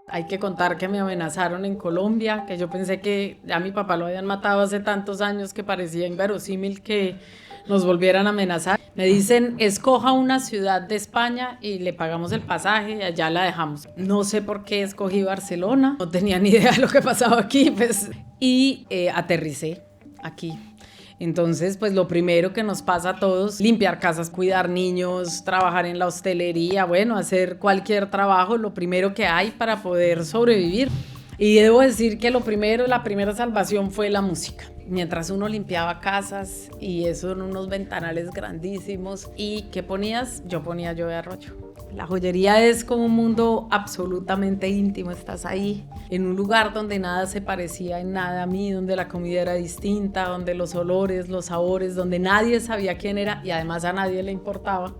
Hay que contar que me amenazaron en Colombia, que yo pensé que ya mi papá lo habían matado hace tantos años que parecía inverosímil que nos volvieran a amenazar. Me dicen, escoja una ciudad de España y le pagamos el pasaje y allá la dejamos. No sé por qué escogí Barcelona, no tenía ni idea de lo que pasaba aquí, pues, y aterricé aquí. Entonces, pues lo primero que nos pasa a todos, limpiar casas, cuidar niños, trabajar en la hostelería, bueno, hacer cualquier trabajo, lo primero que hay para poder sobrevivir. Y debo decir que la primera salvación fue la música. Mientras uno limpiaba casas y eso en unos ventanales grandísimos. ¿Y qué ponías? Yo ponía Joe Arroyo. La joyería es como un mundo absolutamente íntimo, estás ahí en un lugar donde nada se parecía en nada a mí, donde la comida era distinta, donde los olores, los sabores, donde nadie sabía quién era y además a nadie le importaba.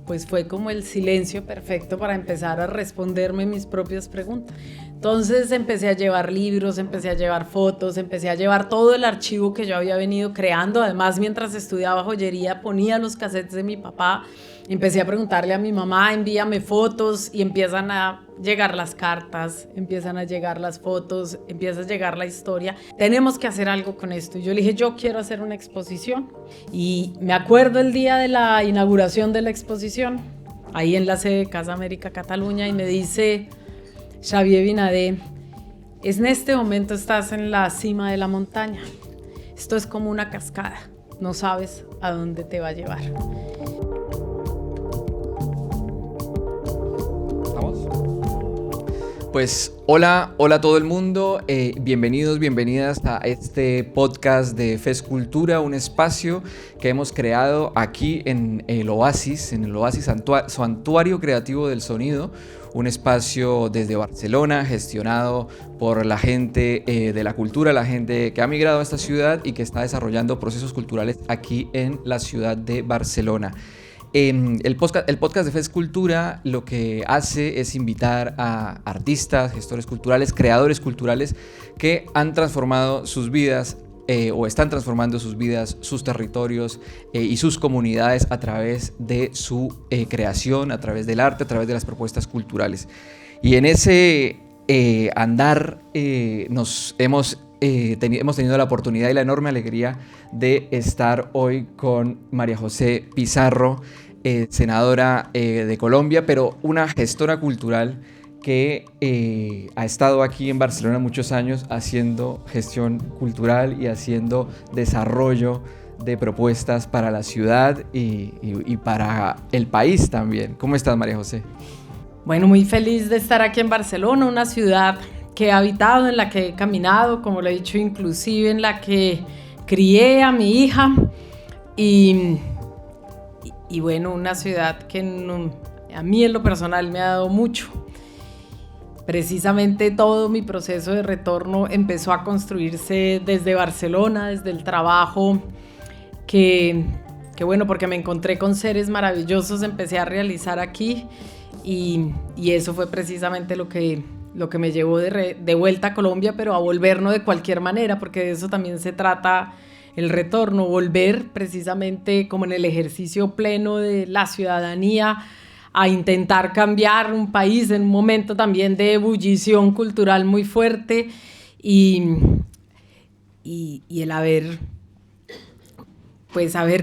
Pues fue como el silencio perfecto para empezar a responderme mis propias preguntas. Entonces empecé a llevar libros, empecé a llevar fotos, empecé a llevar todo el archivo que yo había venido creando. Además, mientras estudiaba joyería, ponía los cassettes de mi papá. Empecé a preguntarle a mi mamá, envíame fotos, y empiezan a llegar las cartas, empiezan a llegar las fotos, empieza a llegar la historia. Tenemos que hacer algo con esto. Y yo le dije, yo quiero hacer una exposición. Y me acuerdo el día de la inauguración de la exposición, ahí en la sede de Casa América Cataluña, y me dice Xavier Binadé, en este momento estás en la cima de la montaña. Esto es como una cascada, no sabes a dónde te va a llevar. Pues hola a todo el mundo, bienvenidos, bienvenidas a este podcast de FEScultura, un espacio que hemos creado aquí en el Oasis Santuario Creativo del Sonido, un espacio desde Barcelona gestionado por la gente de la cultura, la gente que ha migrado a esta ciudad y que está desarrollando procesos culturales aquí en la ciudad de Barcelona. El podcast de FEScultura lo que hace es invitar a artistas, gestores culturales, creadores culturales que han transformado sus vidas o están transformando sus vidas, sus territorios y sus comunidades a través de su creación, a través del arte, a través de las propuestas culturales. Y en ese andar hemos tenido la oportunidad y la enorme alegría de estar hoy con María José Pizarro, senadora de Colombia, pero una gestora cultural que ha estado aquí en Barcelona muchos años haciendo gestión cultural y haciendo desarrollo de propuestas para la ciudad y para el país también. ¿Cómo estás, María José? Bueno, muy feliz de estar aquí en Barcelona, una ciudad que he habitado, en la que he caminado, como lo he dicho, inclusive en la que crié a mi hija y bueno, una ciudad que a mí en lo personal me ha dado mucho. Precisamente todo mi proceso de retorno empezó a construirse desde Barcelona, desde el trabajo que bueno, porque me encontré con seres maravillosos, empecé a realizar aquí y eso fue precisamente lo que me llevó de vuelta a Colombia, pero a volver no de cualquier manera, porque de eso también se trata el retorno, volver precisamente como en el ejercicio pleno de la ciudadanía a intentar cambiar un país en un momento también de ebullición cultural muy fuerte y el haber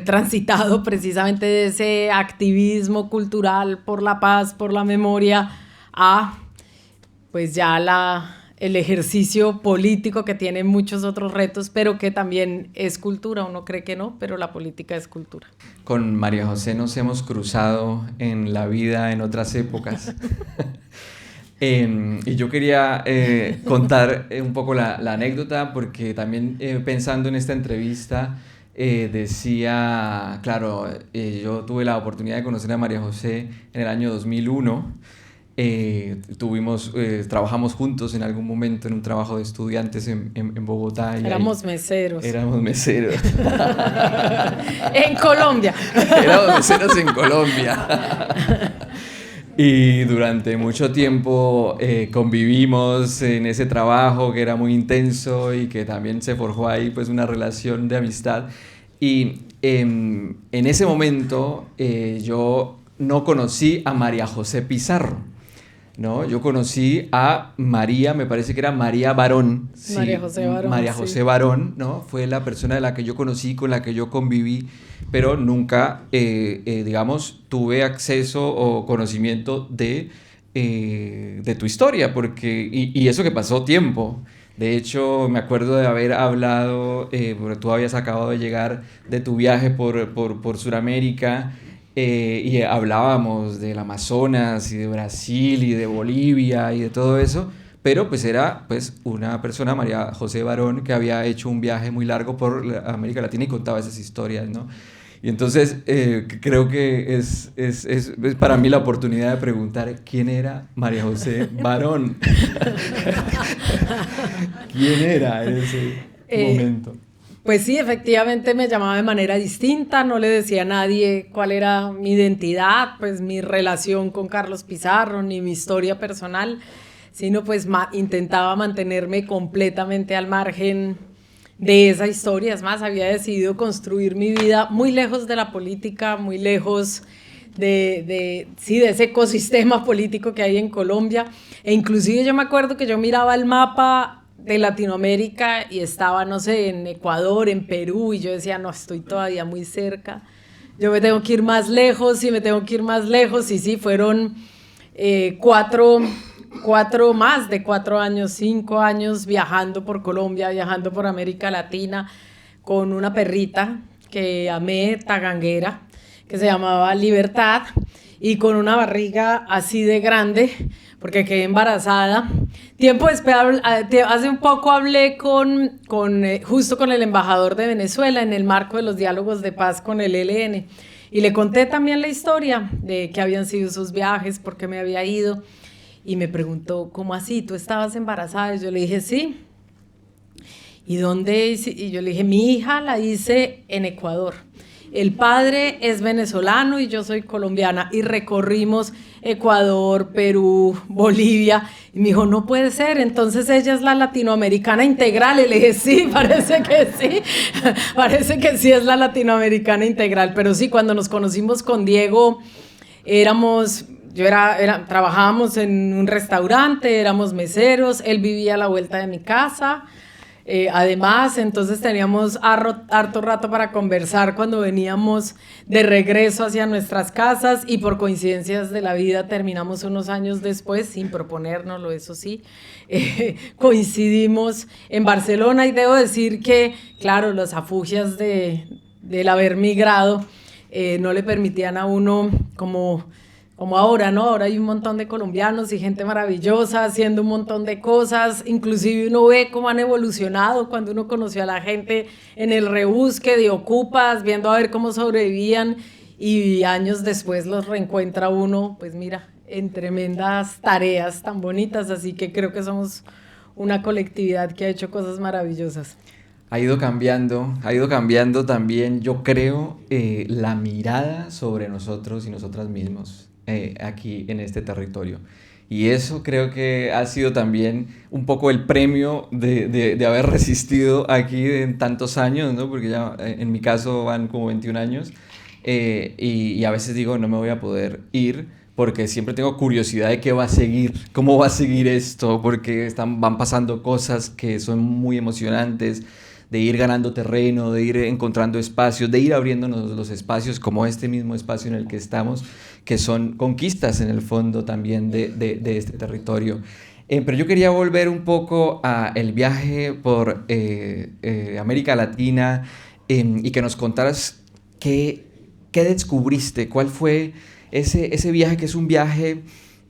transitado precisamente de ese activismo cultural por la paz, por la memoria, a pues ya el ejercicio político que tiene muchos otros retos, pero que también es cultura. Uno cree que no, pero la política es cultura. Con María José nos hemos cruzado en la vida en otras épocas. Y yo quería contar un poco la anécdota, porque también pensando en esta entrevista, decía, claro, yo tuve la oportunidad de conocer a María José en el año 2001. Trabajamos juntos en algún momento en un trabajo de estudiantes en Bogotá. Éramos meseros. Éramos meseros. En Colombia. Éramos meseros en Colombia. Y durante mucho tiempo convivimos en ese trabajo que era muy intenso y que también se forjó ahí pues una relación de amistad. Y en ese momento yo no conocí a María José Pizarro. ¿no? Yo conocí a María, me parece que era María Barón. Sí, María José Barón. María Sí. José Barón, ¿no? Fue la persona de la que yo conocí, con la que yo conviví, pero nunca, digamos, tuve acceso o conocimiento de tu historia, porque, y eso que pasó tiempo. De hecho, me acuerdo de haber hablado, porque tú habías acabado de llegar de tu viaje por Sudamérica, y hablábamos del Amazonas y de Brasil y de Bolivia y de todo eso, pero pues era pues una persona, María José Barón, que había hecho un viaje muy largo por América Latina y contaba esas historias, ¿no? Y entonces creo que es para mí la oportunidad de preguntar quién era María José Barón. ¿Quién era en ese momento? Pues sí, efectivamente me llamaba de manera distinta, no le decía a nadie cuál era mi identidad, pues mi relación con Carlos Pizarro, ni mi historia personal, sino pues intentaba mantenerme completamente al margen de esa historia. Es más, había decidido construir mi vida muy lejos de la política, muy lejos sí, de ese ecosistema político que hay en Colombia. E inclusive yo me acuerdo que yo miraba el mapa de Latinoamérica y estaba, no sé, en Ecuador, en Perú, y yo decía, no, estoy todavía muy cerca, yo me tengo que ir más lejos y me tengo que ir más lejos. Y sí, fueron más de 4 años, 5 años viajando por Colombia, viajando por América Latina, con una perrita que amé, taganguera, que se llamaba Libertad, y con una barriga así de grande, porque quedé embarazada. Tiempo después, hace un poco hablé justo con el embajador de Venezuela en el marco de los diálogos de paz con el ELN, y le conté también la historia de que habían sido esos viajes, por qué me había ido, y me preguntó, ¿cómo así? ¿Tú estabas embarazada? Y yo le dije, sí. ¿Y dónde hice? Y yo le dije, mi hija la hice en Ecuador. El padre es venezolano y yo soy colombiana, y recorrimos Ecuador, Perú, Bolivia, y me dijo, no puede ser, entonces ella es la latinoamericana integral. Y le dije, sí, parece que sí es la latinoamericana integral. Pero sí, cuando nos conocimos con Diego, trabajábamos en un restaurante, éramos meseros, él vivía a la vuelta de mi casa. Además, entonces teníamos harto rato para conversar cuando veníamos de regreso hacia nuestras casas, y por coincidencias de la vida terminamos unos años después, sin proponérnoslo, eso sí, coincidimos en Barcelona. Y debo decir que, claro, las afugias del haber migrado no le permitían a uno como ahora, ¿no? Ahora hay un montón de colombianos y gente maravillosa haciendo un montón de cosas. Inclusive uno ve cómo han evolucionado cuando uno conoció a la gente en el rebusque de Ocupas, viendo a ver cómo sobrevivían, y años después los reencuentra uno, pues mira, en tremendas tareas tan bonitas. Así que creo que somos una colectividad que ha hecho cosas maravillosas. Ha ido cambiando también, yo creo, la mirada sobre nosotros y nosotras mismos aquí en este territorio. Y eso creo que ha sido también un poco el premio de haber resistido aquí en tantos años, ¿no? Porque ya en mi caso van como 21 años, y a veces digo, no me voy a poder ir, porque siempre tengo curiosidad de qué va a seguir, cómo va a seguir esto, porque van pasando cosas que son muy emocionantes, de ir ganando terreno, de ir encontrando espacios, de ir abriéndonos los espacios como este mismo espacio en el que estamos, que son conquistas en el fondo también de este territorio. Pero yo quería volver un poco a el viaje por América Latina, y que nos contaras qué descubriste, cuál fue ese viaje, que es un viaje,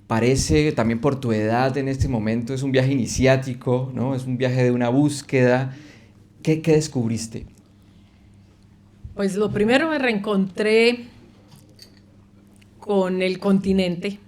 parece también por tu edad en este momento, es un viaje iniciático, ¿no? Es un viaje de una búsqueda. ¿Qué descubriste? Pues lo primero, me reencontré con el continente.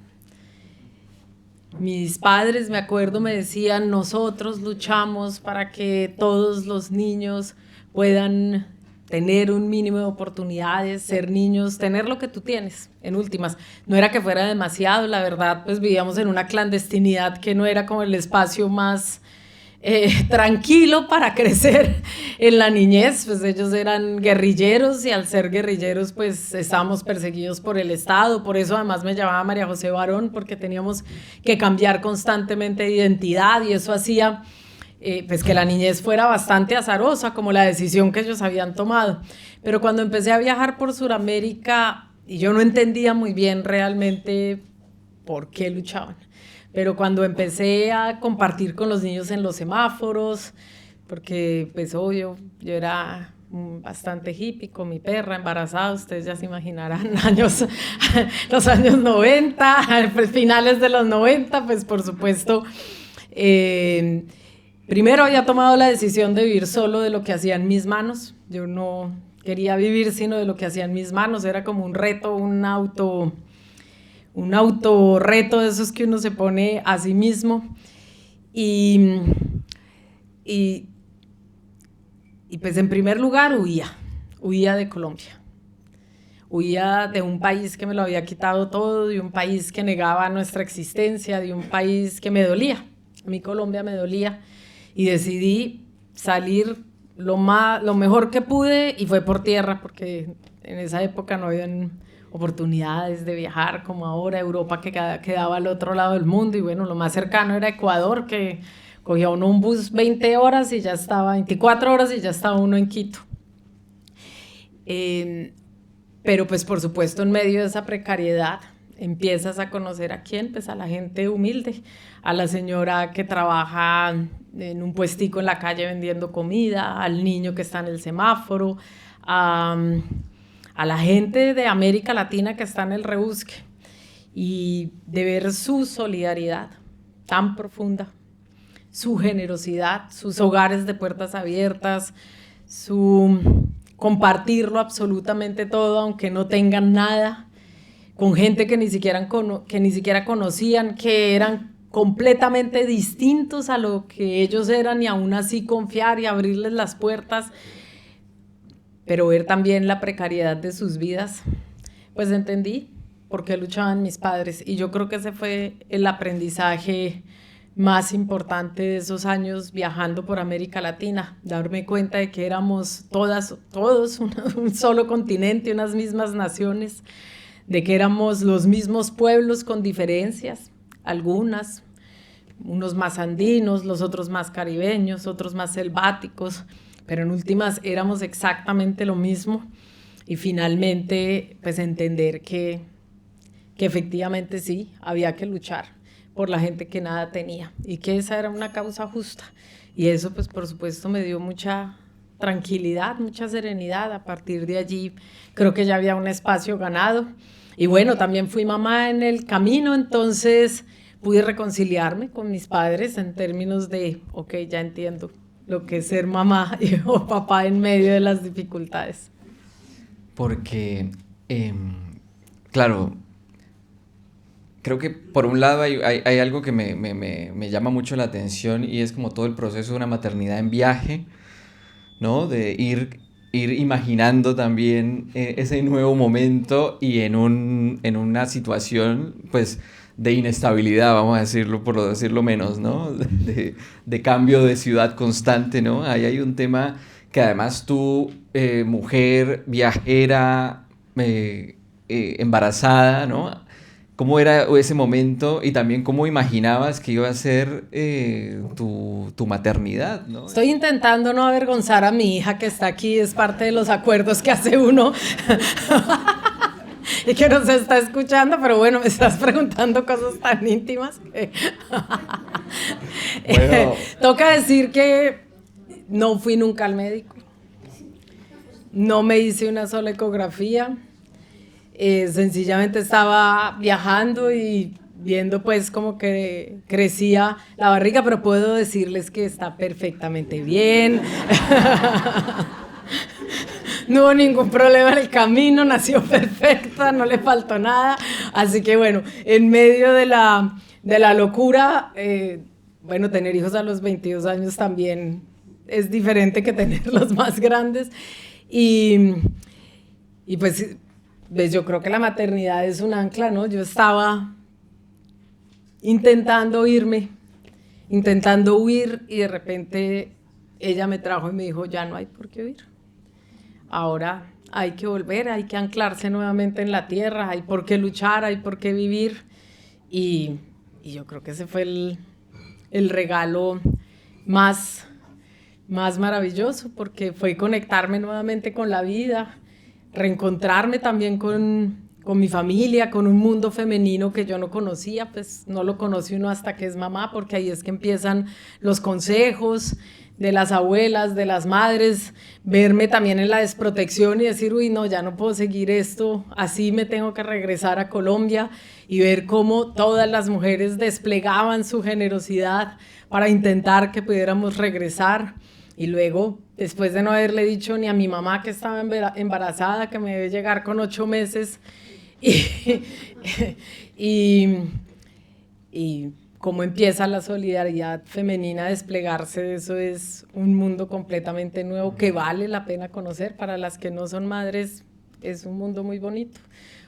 Mis padres, me acuerdo, me decían, nosotros luchamos para que todos los niños puedan tener un mínimo de oportunidades, ser niños, tener lo que tú tienes, en últimas. No era que fuera demasiado, la verdad, pues vivíamos en una clandestinidad que no era como el espacio más tranquilo para crecer en la niñez. Pues ellos eran guerrilleros y al ser guerrilleros pues estábamos perseguidos por el Estado, por eso además me llamaba María José Barón, porque teníamos que cambiar constantemente de identidad y eso hacía pues que la niñez fuera bastante azarosa, como la decisión que ellos habían tomado. Pero cuando empecé a viajar por Sudamérica, y yo no entendía muy bien realmente por qué luchaban, pero cuando empecé a compartir con los niños en los semáforos, porque pues obvio, yo era bastante hippie con mi perra embarazada, ustedes ya se imaginarán, los años 90, pues finales de los 90, pues por supuesto, primero había tomado la decisión de vivir solo de lo que hacía en mis manos. Yo no quería vivir sino de lo que hacía en mis manos, era como un reto, un autorreto de esos que uno se pone a sí mismo. Y pues en primer lugar huía de Colombia. Huía de un país que me lo había quitado todo, de un país que negaba nuestra existencia, de un país que me dolía. A mí Colombia me dolía y decidí salir lo mejor que pude y fue por tierra, porque en esa época no habían oportunidades de viajar como ahora. Europa que quedaba al otro lado del mundo y bueno, lo más cercano era Ecuador, que cogía uno un bus 20 horas y ya estaba, 24 horas y ya estaba uno en Quito. Pero pues por supuesto en medio de esa precariedad empiezas a conocer a quién, pues a la gente humilde, a la señora que trabaja en un puestico en la calle vendiendo comida, al niño que está en el semáforo, a la gente de América Latina que está en el rebusque, y de ver su solidaridad tan profunda, su generosidad, sus hogares de puertas abiertas, su compartirlo absolutamente todo, aunque no tengan nada, con gente que ni siquiera conocían, que eran completamente distintos a lo que ellos eran, y aún así confiar y abrirles las puertas, pero ver también la precariedad de sus vidas, pues entendí por qué luchaban mis padres. Y yo creo que ese fue el aprendizaje más importante de esos años viajando por América Latina, darme cuenta de que éramos todos un solo continente, unas mismas naciones, de que éramos los mismos pueblos con diferencias, algunas, unos más andinos, los otros más caribeños, otros más selváticos, pero en últimas éramos exactamente lo mismo. Y finalmente pues entender que efectivamente sí, había que luchar por la gente que nada tenía y que esa era una causa justa. Y eso pues por supuesto me dio mucha tranquilidad, mucha serenidad. A partir de allí creo que ya había un espacio ganado. Y bueno, también fui mamá en el camino, entonces pude reconciliarme con mis padres en términos de, ok, ya entiendo lo que es ser mamá o papá en medio de las dificultades. Porque, claro, creo que por un lado hay algo que me llama mucho la atención, y es como todo el proceso de una maternidad en viaje, ¿no? De ir imaginando también ese nuevo momento y en una situación, pues, de inestabilidad, vamos a decirlo, por decirlo menos, ¿no? De cambio de ciudad constante, ¿no? Ahí hay un tema que además tú, mujer, viajera, embarazada, ¿no? ¿Cómo era ese momento y también cómo imaginabas que iba a ser tu maternidad, ¿no? Estoy intentando no avergonzar a mi hija que está aquí, es parte de los acuerdos que hace uno y que nos está escuchando, pero bueno, me estás preguntando cosas tan íntimas que Bueno. Toca decir que no fui nunca al médico, no me hice una sola ecografía. Sencillamente estaba viajando y viendo pues como que crecía la barriga, pero puedo decirles que está perfectamente bien. No hubo ningún problema en el camino, nació perfecta, no le faltó nada. Así que bueno, en medio de la locura, bueno, tener hijos a los 22 años también es diferente que tenerlos más grandes. Y pues yo creo que la maternidad es un ancla, ¿no? Yo estaba intentando irme intentando huir y de repente ella me trajo y me dijo, ya no hay por qué huir. Ahora hay que volver, hay que anclarse nuevamente en la tierra, hay por qué luchar, hay por qué vivir. Y yo creo que ese fue el regalo más maravilloso, porque fue conectarme nuevamente con la vida, reencontrarme también con mi familia, con un mundo femenino que yo no conocía, pues no lo conoce uno hasta que es mamá, porque ahí es que empiezan los consejos de las abuelas, de las madres, verme también en la desprotección y decir, uy, no, ya no puedo seguir esto, así me tengo que regresar a Colombia, y ver cómo todas las mujeres desplegaban su generosidad para intentar que pudiéramos regresar. Y luego, después de no haberle dicho ni a mi mamá que estaba embarazada, que me debe llegar con 8 meses, y cómo empieza la solidaridad femenina a desplegarse, eso es un mundo completamente nuevo que vale la pena conocer. Para las que no son madres, es un mundo muy bonito,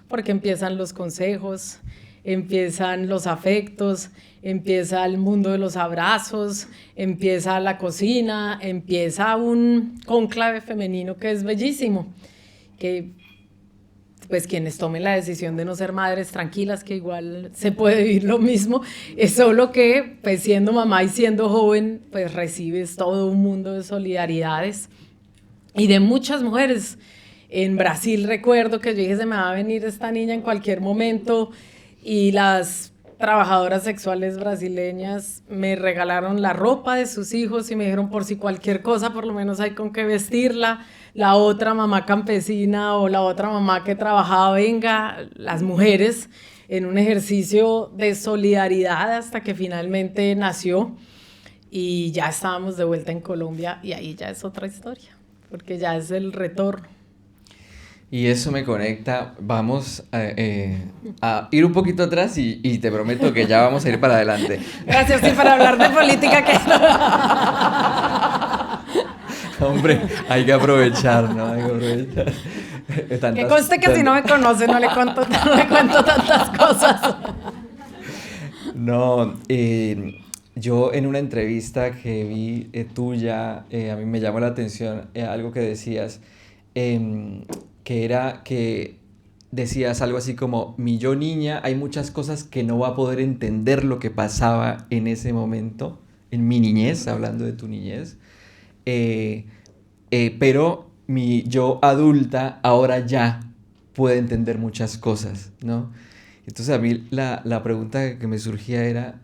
porque empiezan los consejos, empiezan los afectos, empieza el mundo de los abrazos, empieza la cocina, empieza un cónclave femenino que es bellísimo, que pues quienes tomen la decisión de no ser madres, tranquilas, que igual se puede vivir lo mismo, es solo que pues siendo mamá y siendo joven pues recibes todo un mundo de solidaridades y de muchas mujeres. En Brasil recuerdo que yo dije, se me va a venir esta niña en cualquier momento, y las trabajadoras sexuales brasileñas me regalaron la ropa de sus hijos y me dijeron, por si cualquier cosa, por lo menos hay con qué vestirla. La otra mamá campesina o la otra mamá que trabajaba, venga, las mujeres, en un ejercicio de solidaridad hasta que finalmente nació, y ya estábamos de vuelta en Colombia, y ahí ya es otra historia, porque ya es el retorno. Y eso me conecta, vamos a ir un poquito atrás y te prometo que ya vamos a ir para adelante. Gracias, sí, para hablar de política que... Hombre, hay que aprovechar, ¿no? Hay que aprovechar. Que conste que si no me conoce no le cuento tantas cosas. No, yo en una entrevista que vi tuya, a mí me llamó la atención algo que decías, que era que decías algo así como, mi yo niña, hay muchas cosas que no va a poder entender lo que pasaba en ese momento, en mi niñez, hablando de tu niñez, pero mi yo adulta ahora ya puede entender muchas cosas, ¿no? Entonces a mí la pregunta que me surgía era,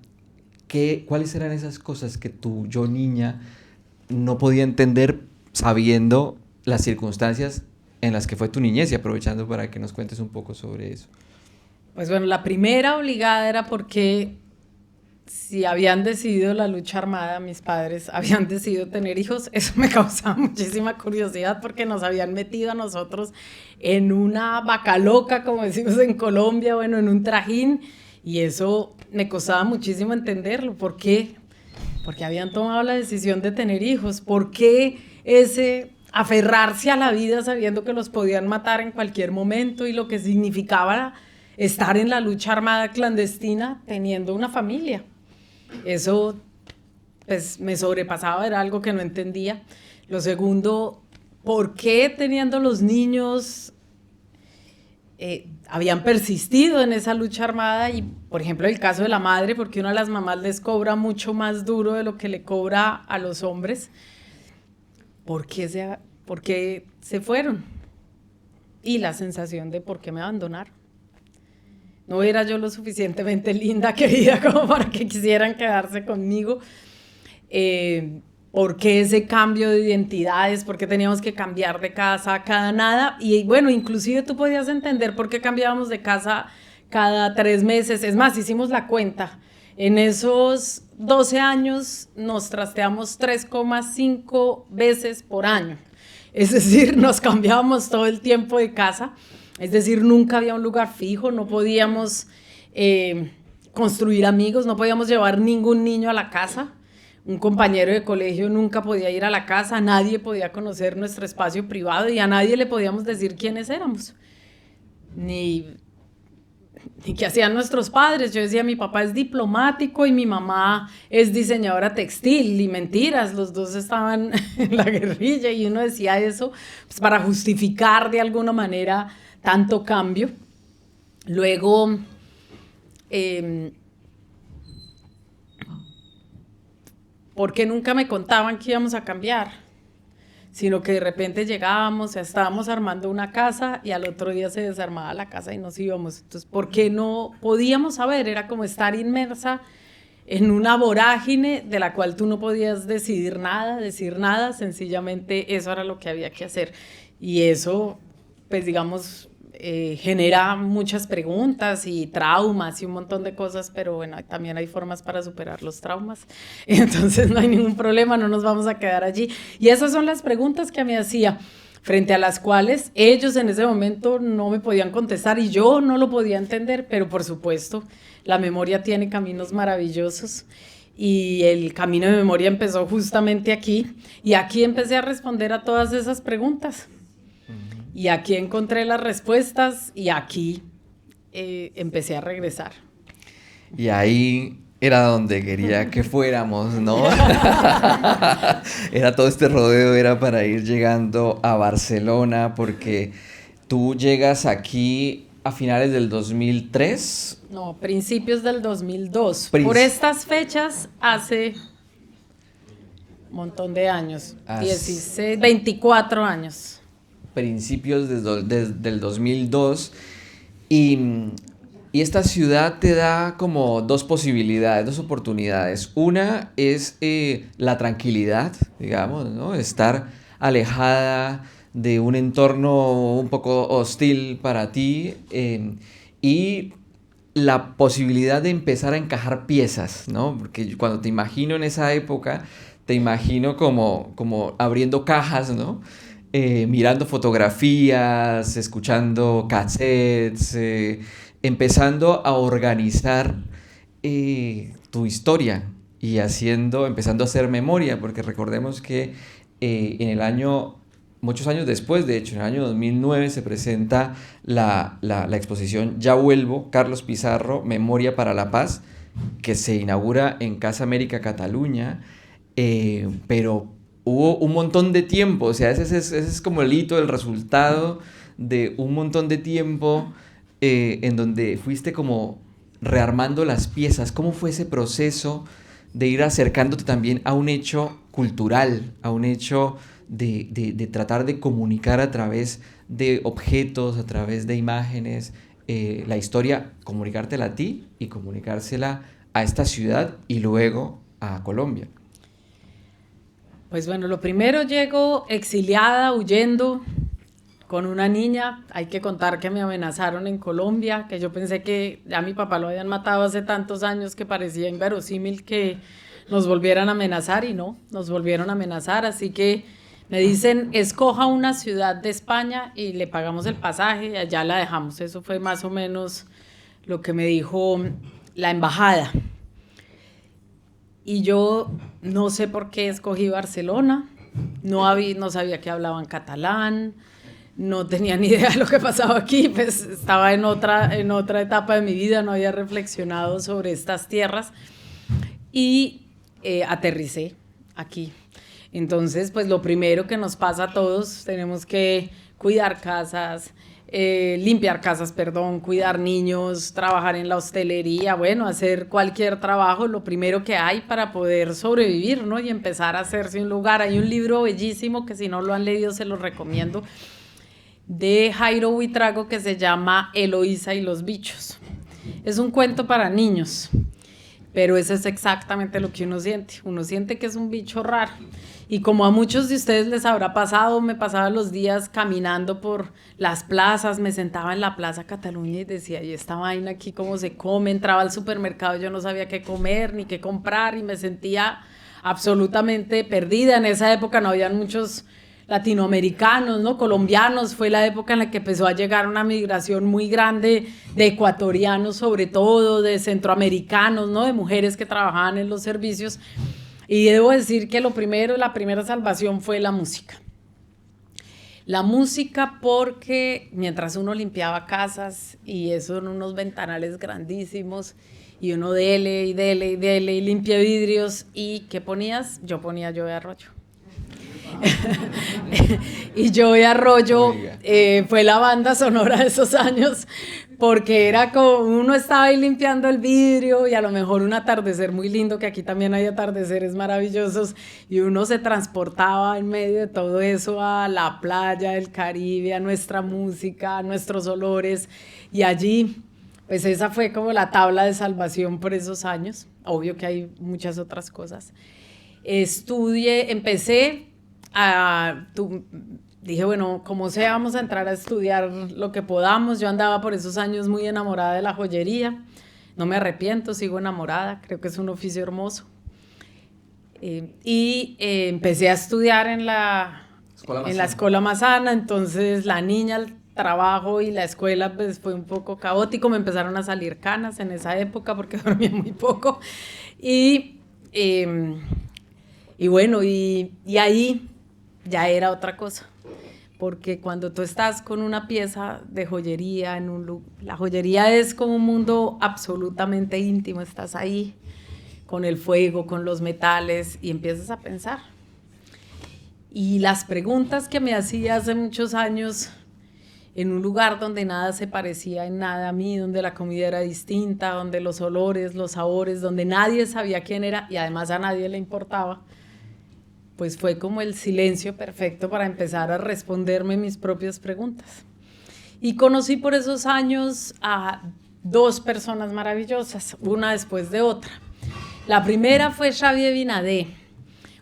¿cuáles eran esas cosas que tu yo niña no podía entender sabiendo las circunstancias en las que fue tu niñez? Y aprovechando para que nos cuentes un poco sobre eso. Pues bueno, la primera obligada era porque si habían decidido la lucha armada, mis padres habían decidido tener hijos, eso me causaba muchísima curiosidad porque nos habían metido a nosotros en una vaca loca, como decimos en Colombia, bueno, en un trajín, y eso me costaba muchísimo entenderlo. ¿Por qué? Porque habían tomado la decisión de tener hijos. ¿Por qué ese aferrarse a la vida sabiendo que los podían matar en cualquier momento, y lo que significaba estar en la lucha armada clandestina teniendo una familia? Eso pues me sobrepasaba, era algo que no entendía. Lo segundo, ¿por qué teniendo los niños habían persistido en esa lucha armada? Y por ejemplo el caso de la madre, porque una de las mamás les cobra mucho más duro de lo que le cobra a los hombres. ¿Por qué se fueron? Y la sensación de ¿por qué me abandonaron? No era yo lo suficientemente linda, querida, como para que quisieran quedarse conmigo. ¿Por qué ese cambio de identidades? ¿Por qué teníamos que cambiar de casa cada nada? Y bueno, inclusive tú podías entender por qué cambiábamos de casa cada 3 meses. Es más, hicimos la cuenta. En esos 12 años nos trasteamos 3,5 veces por año. Es decir, nos cambiábamos todo el tiempo de casa. Es decir, nunca había un lugar fijo, no podíamos construir amigos, no podíamos llevar ningún niño a la casa. Un compañero de colegio nunca podía ir a la casa, nadie podía conocer nuestro espacio privado y a nadie le podíamos decir quiénes éramos. Ni ¿Y qué hacían nuestros padres? Yo decía, mi papá es diplomático y mi mamá es diseñadora textil, y mentiras, los dos estaban en la guerrilla, y uno decía eso pues, para justificar de alguna manera tanto cambio. Luego, ¿por qué nunca me contaban que íbamos a cambiar? Sino que de repente llegábamos, estábamos armando una casa y al otro día se desarmaba la casa y nos íbamos. Entonces, ¿por qué no podíamos saber? Era como estar inmersa en una vorágine de la cual tú no podías decidir nada, decir nada, sencillamente eso era lo que había que hacer. Y eso, pues digamos, genera muchas preguntas y traumas y un montón de cosas, pero bueno, también hay formas para superar los traumas, entonces no hay ningún problema, no nos vamos a quedar allí. Y esas son las preguntas que me hacía, frente a las cuales ellos en ese momento no me podían contestar y yo no lo podía entender, pero por supuesto, la memoria tiene caminos maravillosos. Y el camino de memoria empezó justamente aquí, y aquí empecé a responder a todas esas preguntas. Y aquí encontré las respuestas y aquí empecé a regresar. Y ahí era donde quería que fuéramos, ¿no? Era todo este rodeo, era para ir llegando a Barcelona, porque tú llegas aquí a finales del 2003. No, principios del 2002. Por estas fechas, hace un montón de años, 16, 24 años. Principios del 2002 y esta ciudad te da como dos posibilidades, dos oportunidades. Una es la tranquilidad, digamos, ¿no? Estar alejada de un entorno un poco hostil para ti y la posibilidad de empezar a encajar piezas, ¿no? Porque cuando te imagino en esa época, te imagino como abriendo cajas, ¿no? Mirando fotografías, escuchando cassettes, empezando a organizar tu historia y empezando a hacer memoria, porque recordemos que muchos años después, de hecho, en el año 2009 se presenta la exposición Ya Vuelvo, Carlos Pizarro, Memoria para la Paz, que se inaugura en Casa América, Cataluña, pero hubo un montón de tiempo, o sea, ese es como el hito, el resultado de un montón de tiempo en donde fuiste como rearmando las piezas. ¿Cómo fue ese proceso de ir acercándote también a un hecho cultural, a un hecho de tratar de comunicar a través de objetos, a través de imágenes, la historia, comunicártela a ti y comunicársela a esta ciudad y luego a Colombia? Pues bueno, lo primero llego exiliada, huyendo, con una niña. Hay que contar que me amenazaron en Colombia, que yo pensé que ya mi papá lo habían matado hace tantos años que parecía inverosímil que nos volvieran a amenazar, y no, nos volvieron a amenazar. Así que me dicen, escoja una ciudad de España y le pagamos el pasaje y allá la dejamos. Eso fue más o menos lo que me dijo la embajada. Y yo no sé por qué escogí Barcelona, no sabía que hablaban catalán, no tenía ni idea de lo que pasaba aquí, pues estaba en otra etapa de mi vida, no había reflexionado sobre estas tierras y aterricé aquí. Entonces, pues lo primero que nos pasa a todos, tenemos que cuidar casas, limpiar casas, cuidar niños, trabajar en la hostelería, bueno, hacer cualquier trabajo, lo primero que hay para poder sobrevivir, ¿no? Y empezar a hacerse un lugar. Hay un libro bellísimo que si no lo han leído se lo recomiendo, de Jairo Buitrago, que se llama Eloísa y los bichos. Es un cuento para niños, pero eso es exactamente lo que uno siente que es un bicho raro. Y como a muchos de ustedes les habrá pasado, me pasaba los días caminando por las plazas, me sentaba en la Plaza Cataluña y decía, ¿y esta vaina aquí cómo se come? Entraba al supermercado, yo no sabía qué comer ni qué comprar y me sentía absolutamente perdida. En esa época no habían muchos latinoamericanos, ¿no? Colombianos, fue la época en la que empezó a llegar una migración muy grande de ecuatorianos, sobre todo, de centroamericanos, ¿no? De mujeres que trabajaban en los servicios. Y debo decir que la primera salvación fue la música. La música porque mientras uno limpiaba casas y eso en unos ventanales grandísimos y uno dele y dele y dele y limpia vidrios y ¿qué ponías? Yo ponía Joe Arroyo. Y Joe Arroyo fue la banda sonora de esos años porque era como uno estaba ahí limpiando el vidrio y a lo mejor un atardecer muy lindo, que aquí también hay atardeceres maravillosos, y uno se transportaba en medio de todo eso a la playa del Caribe, a nuestra música, a nuestros olores, y allí pues esa fue como la tabla de salvación por esos años. Obvio que hay muchas otras cosas. Dije, bueno, como sea, vamos a entrar a estudiar lo que podamos. Yo andaba por esos años muy enamorada de la joyería. No me arrepiento, sigo enamorada. Creo que es un oficio hermoso. Empecé a estudiar en la Escuela Massana. Entonces, la niña, el trabajo y la escuela, pues fue un poco caótico. Me empezaron a salir canas en esa época porque dormía muy poco. Y bueno, y ahí ya era otra cosa, porque cuando tú estás con una pieza de joyería, la joyería es como un mundo absolutamente íntimo, estás ahí con el fuego, con los metales y empiezas a pensar. Y las preguntas que me hacía hace muchos años en un lugar donde nada se parecía en nada a mí, donde la comida era distinta, donde los olores, los sabores, donde nadie sabía quién era y además a nadie le importaba, pues fue como el silencio perfecto para empezar a responderme mis propias preguntas. Y conocí por esos años a dos personas maravillosas, una después de otra. La primera fue Xavier Binadé,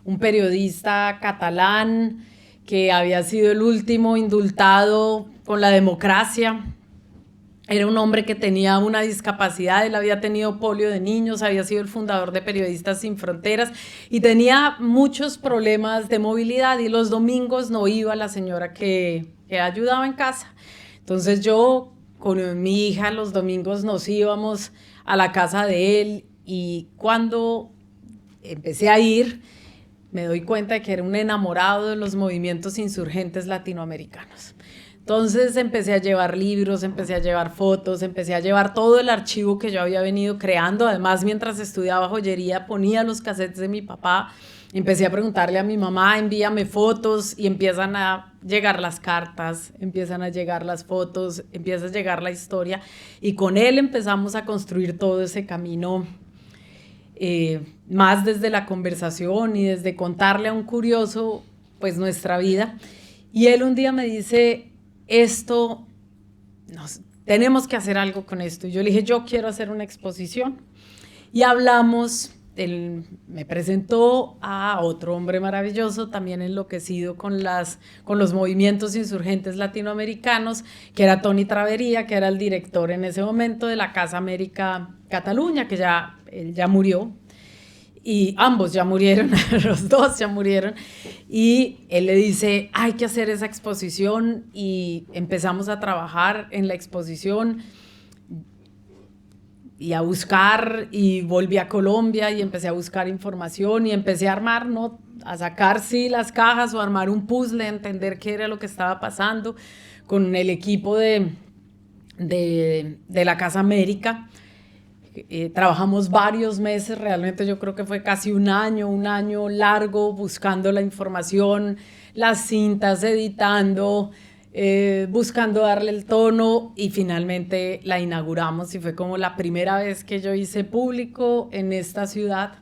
un periodista catalán que había sido el último indultado con la democracia. Era un hombre que tenía una discapacidad, él había tenido polio de niños, había sido el fundador de Periodistas Sin Fronteras y tenía muchos problemas de movilidad y los domingos no iba la señora que ayudaba en casa. Entonces yo con mi hija los domingos nos íbamos a la casa de él y cuando empecé a ir me doy cuenta de que era un enamorado de los movimientos insurgentes latinoamericanos. Entonces empecé a llevar libros, empecé a llevar fotos, empecé a llevar todo el archivo que yo había venido creando. Además, mientras estudiaba joyería, ponía los cassettes de mi papá. Empecé a preguntarle a mi mamá, envíame fotos, y empiezan a llegar las cartas, empiezan a llegar las fotos, empieza a llegar la historia. Y con él empezamos a construir todo ese camino, más desde la conversación y desde contarle a un curioso, pues, nuestra vida. Y él un día me dice, tenemos que hacer algo con esto. Y yo le dije, yo quiero hacer una exposición. Y hablamos, él me presentó a otro hombre maravilloso, también enloquecido con los movimientos insurgentes latinoamericanos, que era Toni Travería, que era el director en ese momento de la Casa América Cataluña, que él ya murió. Y ambos ya murieron, los dos ya murieron, y él le dice, hay que hacer esa exposición, y empezamos a trabajar en la exposición y a buscar, y volví a Colombia y empecé a buscar información y empecé a armar, ¿no? A sacar sí las cajas o armar un puzzle, a entender qué era lo que estaba pasando con el equipo de la Casa América. Trabajamos varios meses, realmente yo creo que fue casi un año largo buscando la información, las cintas, editando, buscando darle el tono y finalmente la inauguramos y fue como la primera vez que yo hice público en esta ciudad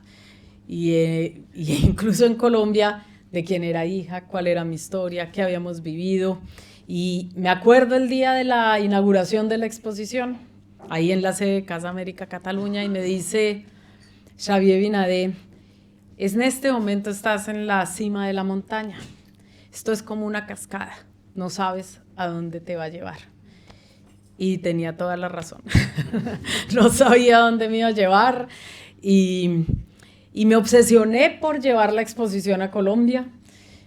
y incluso en Colombia de quién era hija, cuál era mi historia, qué habíamos vivido. Y me acuerdo el día de la inauguración de la exposición, ahí en la sede de Casa América Cataluña, y me dice Xavier Binadé, en este momento estás en la cima de la montaña, esto es como una cascada, no sabes a dónde te va a llevar. Y tenía toda la razón, no sabía a dónde me iba a llevar y me obsesioné por llevar la exposición a Colombia,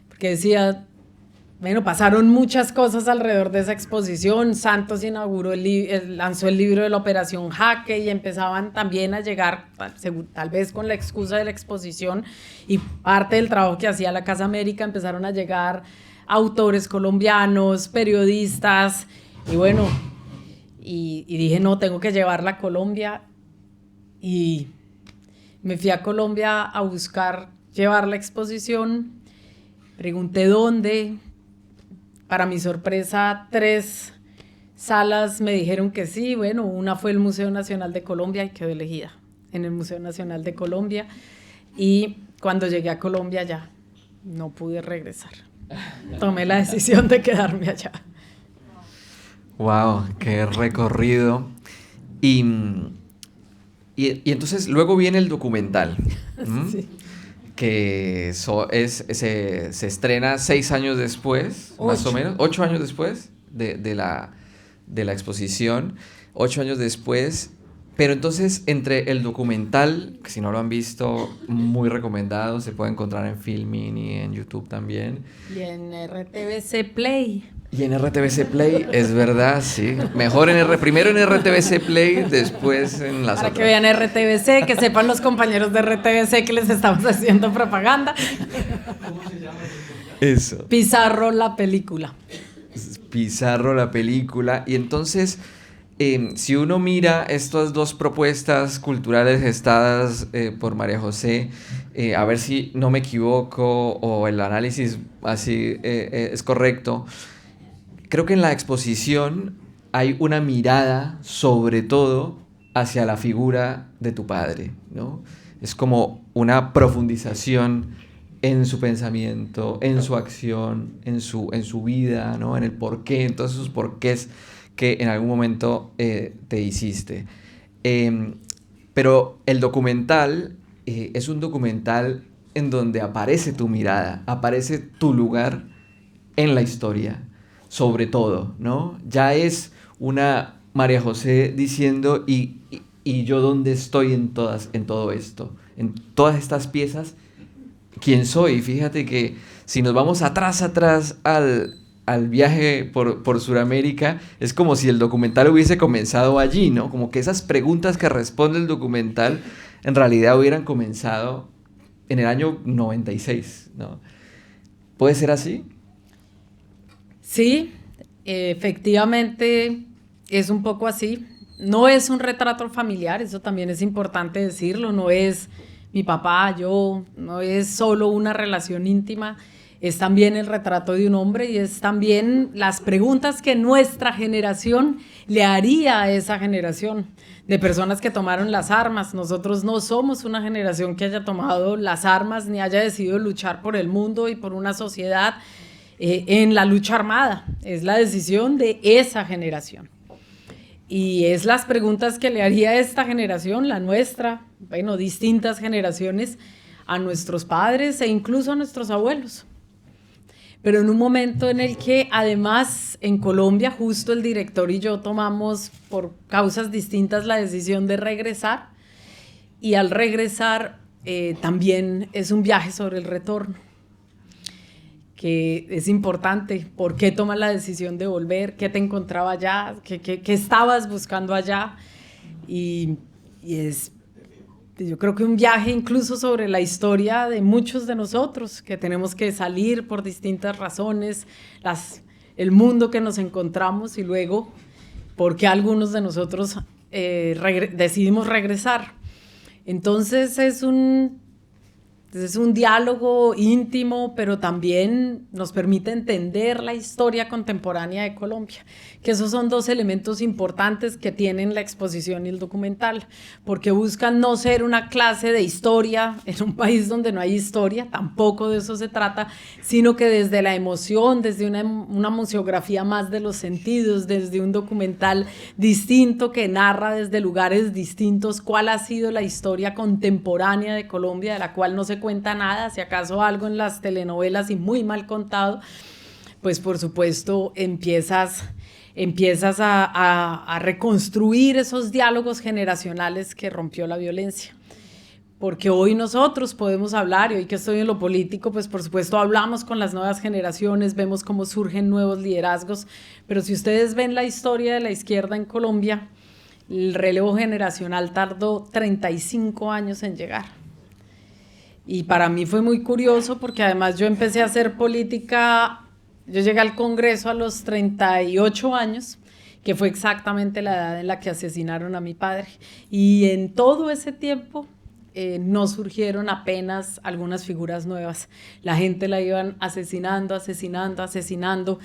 porque decía, bueno, pasaron muchas cosas alrededor de esa exposición. Santos inauguró lanzó el libro de la Operación Jaque y empezaban también a llegar, tal vez con la excusa de la exposición y parte del trabajo que hacía la Casa América, empezaron a llegar autores colombianos, periodistas, y bueno, y dije, no, tengo que llevarla a Colombia, y me fui a Colombia a buscar llevar la exposición, pregunté dónde, para mi sorpresa 3 salas me dijeron que sí, bueno, una fue el Museo Nacional de Colombia y quedé elegida en el Museo Nacional de Colombia, y cuando llegué a Colombia ya no pude regresar, tomé la decisión de quedarme allá. Wow, qué recorrido. Y entonces luego viene el documental, Sí. que se estrena 6 años después, más o 8. menos, 8 años después de la exposición, 8 años después. Pero entonces entre el documental, que si no lo han visto, muy recomendado, se puede encontrar en Filmin y en YouTube también. Y en RTBC Play. Y en RTBC Play, es verdad, sí. Mejor primero en RTBC Play, después en las Para otras. que vean RTBC, que sepan los compañeros de RTBC que les estamos haciendo propaganda. Eso. Pizarro la película. Pizarro la película. Y entonces, si uno mira estas 2 propuestas culturales gestadas por María José, a ver si no me equivoco o el análisis así es correcto. Creo que en la exposición hay una mirada, sobre todo, hacia la figura de tu padre, ¿no? Es como una profundización en su pensamiento, en su acción, en su vida, ¿no? En el porqué, en todos esos porqués que en algún momento te hiciste. Pero el documental es un documental en donde aparece tu mirada, aparece tu lugar en la historia, sobre todo, ¿no? Ya es una María José diciendo, ¿y yo dónde estoy en todo esto? En todas estas piezas, ¿quién soy? Fíjate que si nos vamos atrás al viaje por Sudamérica, es como si el documental hubiese comenzado allí, ¿no? Como que esas preguntas que responde el documental en realidad hubieran comenzado en el año 96, ¿no? ¿Puede ser así? Sí, efectivamente es un poco así. No es un retrato familiar, eso también es importante decirlo, no es mi papá, yo, no es solo una relación íntima, es también el retrato de un hombre y es también las preguntas que nuestra generación le haría a esa generación de personas que tomaron las armas. Nosotros no somos una generación que haya tomado las armas ni haya decidido luchar por el mundo y por una sociedad en la lucha armada, es la decisión de esa generación. Y es las preguntas que le haría esta generación, la nuestra, bueno, distintas generaciones, a nuestros padres e incluso a nuestros abuelos. Pero en un momento en el que además en Colombia justo el director y yo tomamos por causas distintas la decisión de regresar, y al regresar también es un viaje sobre el retorno, que es importante. ¿Por qué tomas la decisión de volver? ¿Qué te encontraba allá? ¿Qué estabas buscando allá? Y es, yo creo que un viaje incluso sobre la historia de muchos de nosotros, que tenemos que salir por distintas razones, el mundo que nos encontramos y luego por qué algunos de nosotros decidimos regresar. Entonces es un diálogo íntimo, pero también nos permite entender la historia contemporánea de Colombia, que esos son 2 elementos importantes que tienen la exposición y el documental, porque buscan no ser una clase de historia en un país donde no hay historia, tampoco de eso se trata, sino que desde la emoción, desde una museografía más de los sentidos, desde un documental distinto que narra desde lugares distintos cuál ha sido la historia contemporánea de Colombia, de la cual no se cuenta nada, si acaso algo en las telenovelas y muy mal contado, pues por supuesto empiezas a reconstruir esos diálogos generacionales que rompió la violencia. Porque hoy nosotros podemos hablar, y hoy que estoy en lo político, pues por supuesto hablamos con las nuevas generaciones, vemos cómo surgen nuevos liderazgos, pero si ustedes ven la historia de la izquierda en Colombia, el relevo generacional tardó 35 años en llegar. Y para mí fue muy curioso porque además yo empecé a hacer política Yo llegué al Congreso a los 38 años, que fue exactamente la edad en la que asesinaron a mi padre. Y en todo ese tiempo no surgieron apenas algunas figuras nuevas. La gente la iban asesinando, asesinando, asesinando.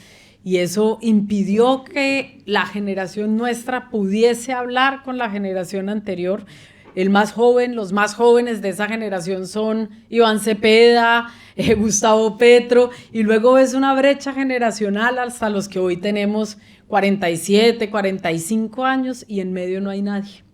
Y eso impidió que la generación nuestra pudiese hablar con la generación anterior. El más joven, los más jóvenes de esa generación son Iván Cepeda, Gustavo Petro, y luego es una brecha generacional hasta los que hoy tenemos 47, 45 años y en medio no hay nadie.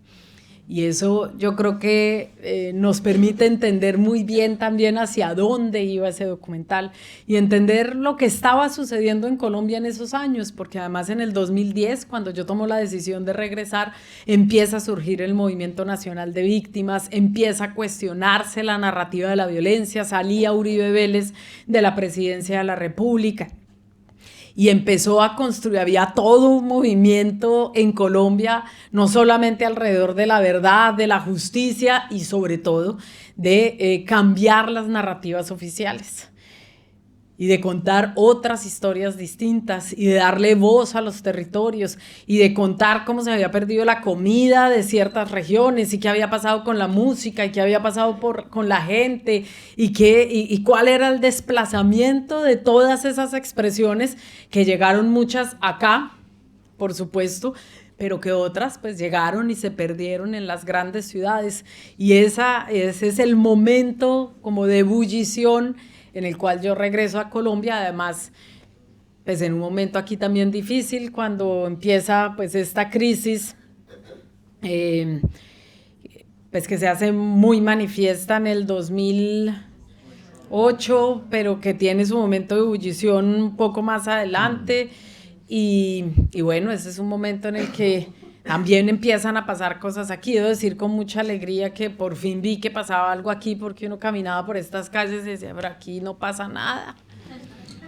Y eso yo creo que nos permite entender muy bien también hacia dónde iba ese documental y entender lo que estaba sucediendo en Colombia en esos años, porque además en el 2010, cuando yo tomo la decisión de regresar, empieza a surgir el Movimiento Nacional de Víctimas, empieza a cuestionarse la narrativa de la violencia, salía Uribe Vélez de la presidencia de la República. Y empezó a construir, había todo un movimiento en Colombia, no solamente alrededor de la verdad, de la justicia y sobre todo de cambiar las narrativas oficiales y de contar otras historias distintas y de darle voz a los territorios y de contar cómo se había perdido la comida de ciertas regiones y qué había pasado con la música y qué había pasado con la gente y cuál era el desplazamiento de todas esas expresiones que llegaron muchas acá, por supuesto, pero que otras pues llegaron y se perdieron en las grandes ciudades. Y ese es el momento como de ebullición en el cual yo regreso a Colombia, además, pues en un momento aquí también difícil, cuando empieza pues esta crisis, pues que se hace muy manifiesta en el 2008, pero que tiene su momento de ebullición un poco más adelante, y bueno, ese es un momento en el que también empiezan a pasar cosas aquí. Debo decir con mucha alegría que por fin vi que pasaba algo aquí, porque uno caminaba por estas calles y decía, pero aquí no pasa nada.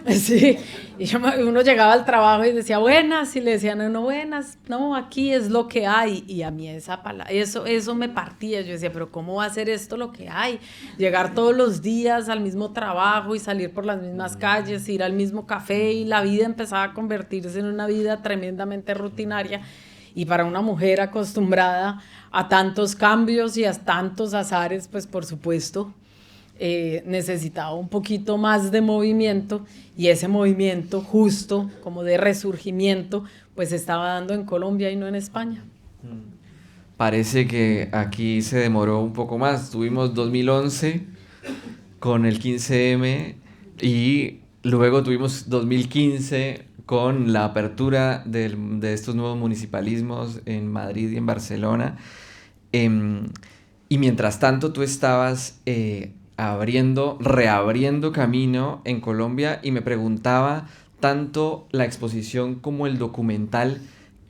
Sí, y uno llegaba al trabajo y decía buenas, y le decían no buenas, no, aquí es lo que hay. Y a mí esa palabra, eso me partía. Yo decía, pero ¿cómo va a ser esto lo que hay? Llegar todos los días al mismo trabajo y salir por las mismas calles, ir al mismo café, y la vida empezaba a convertirse en una vida tremendamente rutinaria. Y para una mujer acostumbrada a tantos cambios y a tantos azares, pues por supuesto, necesitaba un poquito más de movimiento, y ese movimiento justo como de resurgimiento pues estaba dando en Colombia y no en España. Parece que aquí se demoró un poco más. Tuvimos 2011 con el 15M y luego tuvimos 2015 con la apertura de estos nuevos municipalismos en Madrid y en Barcelona. Y mientras tanto tú estabas reabriendo camino en Colombia, y me preguntaba tanto la exposición como el documental,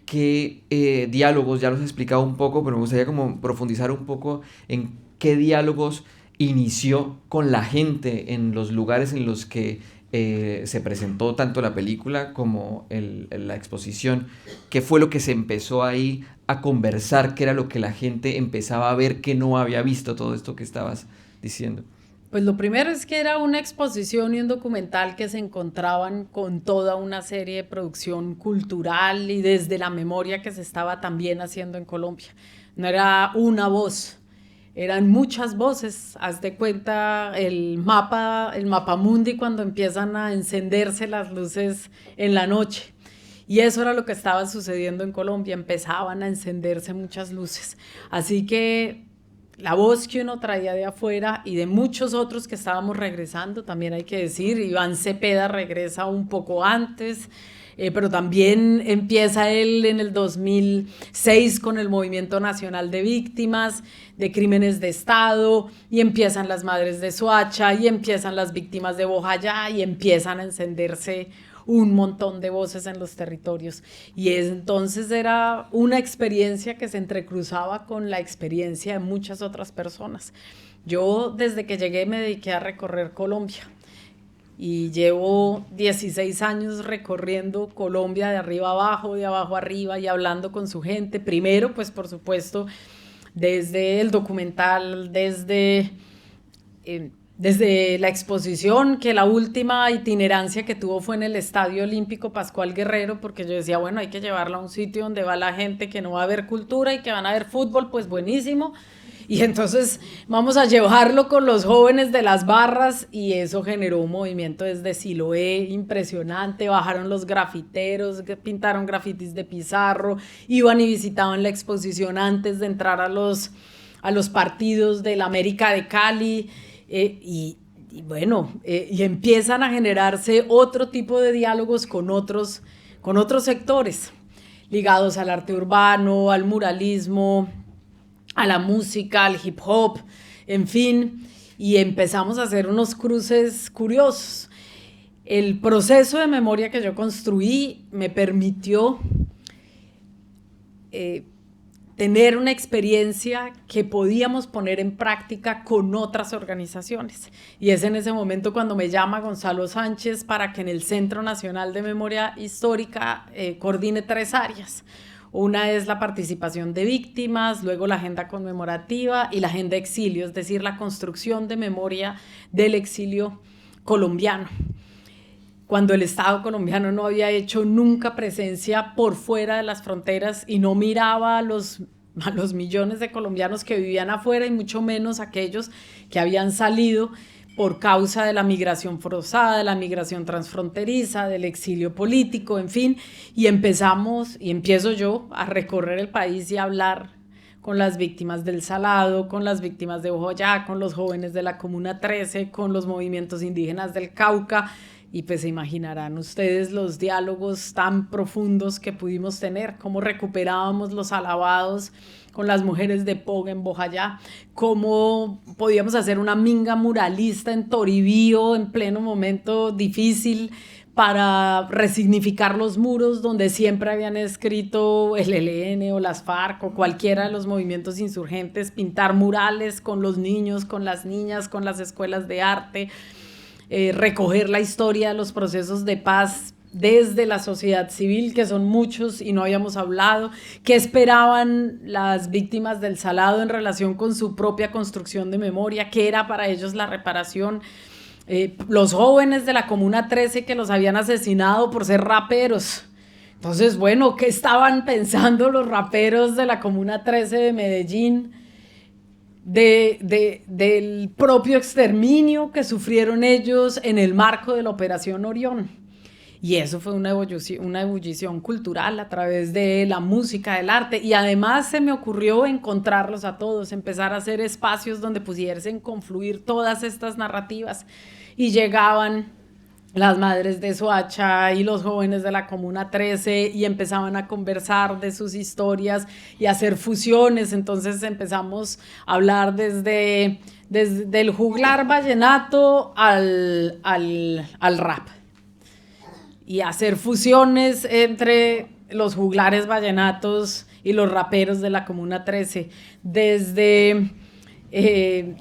qué diálogos, ya los he explicado un poco, pero me gustaría como profundizar un poco en qué diálogos inició con la gente en los lugares en los que se presentó tanto la película como la exposición. ¿Qué fue lo que se empezó ahí a conversar? ¿Qué era lo que la gente empezaba a ver que no había visto, todo esto que estabas diciendo? Pues lo primero es que era una exposición y un documental que se encontraban con toda una serie de producción cultural y desde la memoria que se estaba también haciendo en Colombia. No era una voz, eran muchas voces. Haz de cuenta el mapamundi cuando empiezan a encenderse las luces en la noche. Y eso era lo que estaba sucediendo en Colombia, empezaban a encenderse muchas luces. Así que la voz que uno traía de afuera y de muchos otros que estábamos regresando, también hay que decir, Iván Cepeda regresa un poco antes, pero también empieza él en el 2006 con el Movimiento Nacional de Víctimas de Crímenes de Estado, y empiezan las Madres de Soacha, y empiezan las víctimas de Bojayá, y empiezan a encenderse un montón de voces en los territorios. Y entonces era una experiencia que se entrecruzaba con la experiencia de muchas otras personas. Yo desde que llegué me dediqué a recorrer Colombia y llevo 16 años recorriendo Colombia de arriba abajo, de abajo arriba, y hablando con su gente. Primero, pues por supuesto, desde el documental, desde desde la exposición, que la última itinerancia que tuvo fue en el Estadio Olímpico Pascual Guerrero, porque yo decía, bueno, hay que llevarla a un sitio donde va la gente que no va a ver cultura y que van a ver fútbol, pues buenísimo. Y entonces vamos a llevarlo con los jóvenes de las barras, y eso generó un movimiento desde Siloé impresionante. Bajaron los grafiteros, pintaron grafitis de Pizarro, iban y visitaban la exposición antes de entrar a los partidos del América de Cali. Y empiezan a generarse otro tipo de diálogos con otros sectores ligados al arte urbano, al muralismo, a la música, al hip hop, en fin, y empezamos a hacer unos cruces curiosos. El proceso de memoria que yo construí me permitió tener una experiencia que podíamos poner en práctica con otras organizaciones. Y es en ese momento cuando me llama Gonzalo Sánchez para que en el Centro Nacional de Memoria Histórica coordine 3 áreas. Una es la participación de víctimas, luego la agenda conmemorativa y la agenda exilio, es decir, la construcción de memoria del exilio colombiano. Cuando el Estado colombiano no había hecho nunca presencia por fuera de las fronteras y no miraba a los millones de colombianos que vivían afuera, y mucho menos aquellos que habían salido por causa de la migración forzada, de la migración transfronteriza, del exilio político, en fin, y empiezo yo a recorrer el país y a hablar con las víctimas del Salado, con las víctimas de Boyacá, con los jóvenes de la Comuna 13, con los movimientos indígenas del Cauca. Y pues se imaginarán ustedes los diálogos tan profundos que pudimos tener, cómo recuperábamos los alabados con las mujeres de Poga en Bojayá, cómo podíamos hacer una minga muralista en Toribío en pleno momento difícil para resignificar los muros donde siempre habían escrito el ELN o las FARC o cualquiera de los movimientos insurgentes, pintar murales con los niños, con las niñas, con las escuelas de arte, recoger la historia de los procesos de paz desde la sociedad civil, que son muchos y no habíamos hablado, qué esperaban las víctimas del Salado en relación con su propia construcción de memoria, qué era para ellos la reparación, los jóvenes de la Comuna 13 que los habían asesinado por ser raperos. Entonces, bueno, ¿qué estaban pensando los raperos de la Comuna 13 de Medellín? Del propio exterminio que sufrieron ellos en el marco de la Operación Orión. Y eso fue una ebullición cultural a través de la música, del arte, y además se me ocurrió encontrarlos a todos, empezar a hacer espacios donde pudiesen confluir todas estas narrativas, y llegaban las madres de Soacha y los jóvenes de la Comuna 13 y empezaban a conversar de sus historias y a hacer fusiones. Entonces empezamos a hablar desde el juglar vallenato al rap, y a hacer fusiones entre los juglares vallenatos y los raperos de la Comuna 13, desde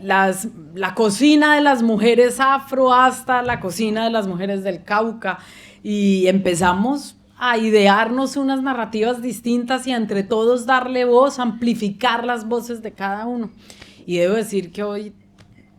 la cocina de las mujeres afro hasta la cocina de las mujeres del Cauca, y empezamos a idearnos unas narrativas distintas y entre todos darle voz, amplificar las voces de cada uno. Y debo decir que hoy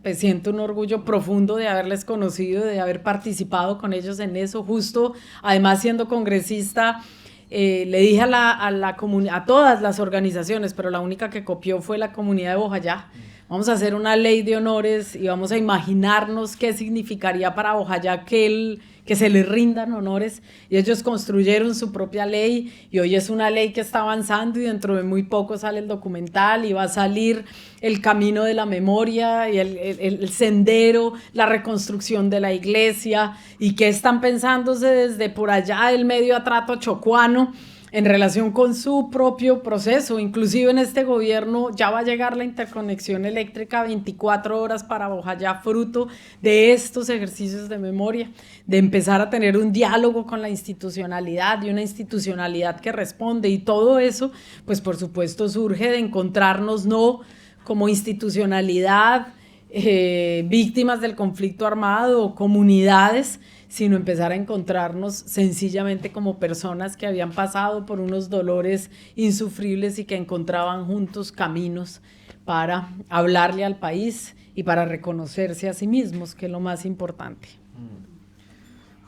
pues siento un orgullo profundo de haberles conocido, de haber participado con ellos en eso. Justo, además siendo congresista, le dije a todas las organizaciones, pero la única que copió fue la comunidad de Bojayá. Vamos a hacer una ley de honores y vamos a imaginarnos qué significaría para Bojayá que se le rindan honores, y ellos construyeron su propia ley, y hoy es una ley que está avanzando, y dentro de muy poco sale el documental y va a salir el camino de la memoria y el sendero, la reconstrucción de la iglesia, y qué están pensándose desde por allá del medio atrato chocuano en relación con su propio proceso. Inclusive en este gobierno ya va a llegar la interconexión eléctrica 24 horas para Bojayá, fruto de estos ejercicios de memoria, de empezar a tener un diálogo con la institucionalidad, y una institucionalidad que responde. Y todo eso, pues por supuesto, surge de encontrarnos no como institucionalidad, víctimas del conflicto armado o comunidades, sino empezar a encontrarnos sencillamente como personas que habían pasado por unos dolores insufribles y que encontraban juntos caminos para hablarle al país y para reconocerse a sí mismos, que es lo más importante.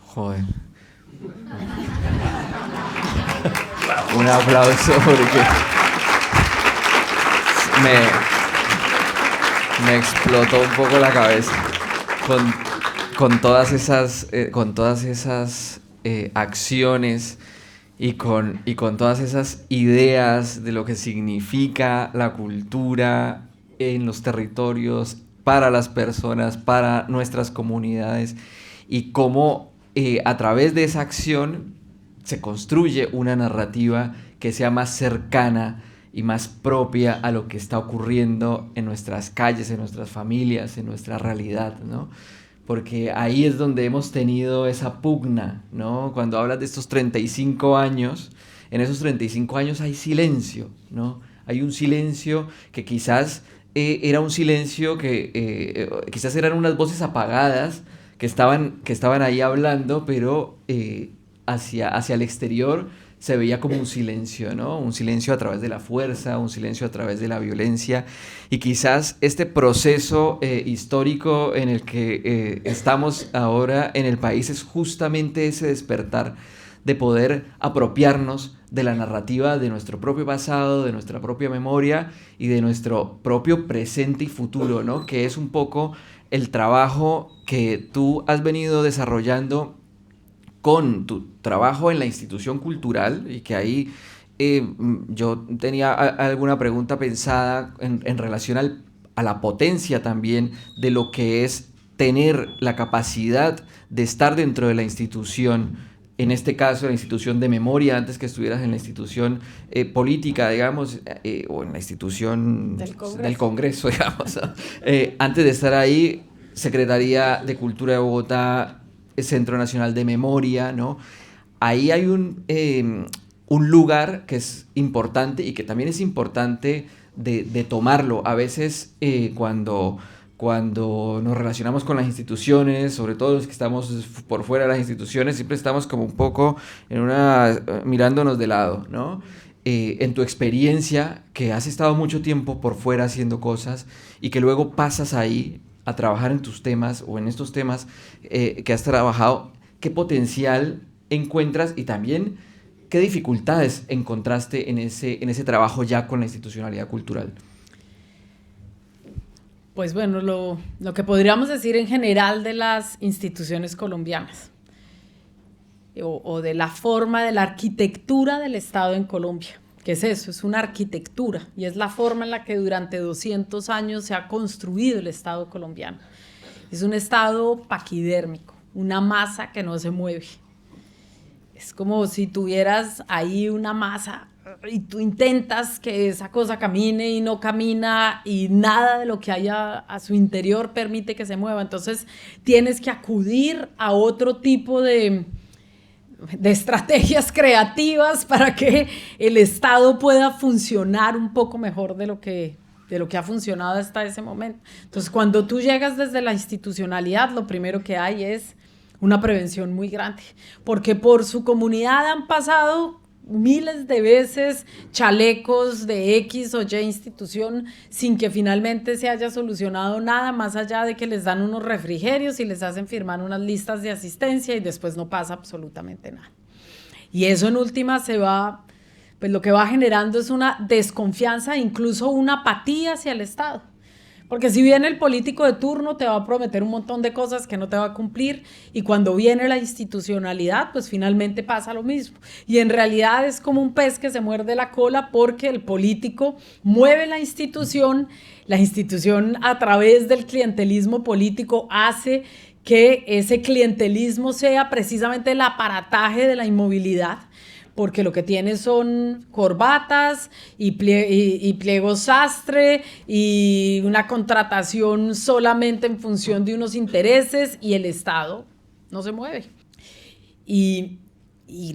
Joder. Un aplauso porque me explotó un poco la cabeza con todas esas acciones y con todas esas ideas de lo que significa la cultura en los territorios, para las personas, para nuestras comunidades, y cómo a través de esa acción se construye una narrativa que sea más cercana y más propia a lo que está ocurriendo en nuestras calles, en nuestras familias, en nuestra realidad, ¿no? Porque ahí es donde hemos tenido esa pugna, ¿no? Cuando hablas de estos 35 años, en esos 35 años hay silencio, ¿no? Hay un silencio que quizás era un silencio que quizás eran unas voces apagadas que estaban ahí hablando, pero hacia el exterior se veía como un silencio, ¿no? Un silencio a través de la fuerza, un silencio a través de la violencia. Y quizás este proceso histórico en el que estamos ahora en el país es justamente ese despertar de poder apropiarnos de la narrativa de nuestro propio pasado, de nuestra propia memoria y de nuestro propio presente y futuro, ¿no? Que es un poco el trabajo que tú has venido desarrollando con tu trabajo en la institución cultural, y que ahí yo tenía alguna pregunta pensada en relación a la potencia también de lo que es tener la capacidad de estar dentro de la institución, en este caso la institución de memoria, antes que estuvieras en la institución política, digamos, o en la institución del Congreso, digamos, antes de estar ahí, Secretaría de Cultura de Bogotá, Centro Nacional de Memoria, ¿no? Ahí hay un lugar que es importante y que también es importante de tomarlo. A veces cuando nos relacionamos con las instituciones, sobre todo los que estamos por fuera de las instituciones, siempre estamos como un poco mirándonos de lado, ¿no? En tu experiencia, que has estado mucho tiempo por fuera haciendo cosas y que luego pasas ahí a trabajar en tus temas o en estos temas que has trabajado, ¿qué potencial encuentras y también qué dificultades encontraste en ese trabajo ya con la institucionalidad cultural? Pues bueno, lo que podríamos decir en general de las instituciones colombianas o de la forma de la arquitectura del Estado en Colombia. ¿Qué es eso? Es una arquitectura y es la forma en la que durante 200 años se ha construido el Estado colombiano. Es un Estado paquidérmico, una masa que no se mueve. Es como si tuvieras ahí una masa y tú intentas que esa cosa camine y no camina y nada de lo que haya a su interior permite que se mueva. Entonces tienes que acudir a otro tipo de estrategias creativas para que el Estado pueda funcionar un poco mejor de lo que ha funcionado hasta ese momento. Entonces, cuando tú llegas desde la institucionalidad, lo primero que hay es una prevención muy grande, porque por su comunidad han pasado miles de veces chalecos de X o Y institución sin que finalmente se haya solucionado nada más allá de que les dan unos refrigerios y les hacen firmar unas listas de asistencia y después no pasa absolutamente nada. Y eso en última pues lo que va generando es una desconfianza, incluso una apatía hacia el Estado. Porque si viene el político de turno te va a prometer un montón de cosas que no te va a cumplir y cuando viene la institucionalidad pues finalmente pasa lo mismo. Y en realidad es como un pez que se muerde la cola porque el político mueve la institución a través del clientelismo político hace que ese clientelismo sea precisamente el aparataje de la inmovilidad, porque lo que tiene son corbatas y pliegos sastre y una contratación solamente en función de unos intereses y el Estado no se mueve. Y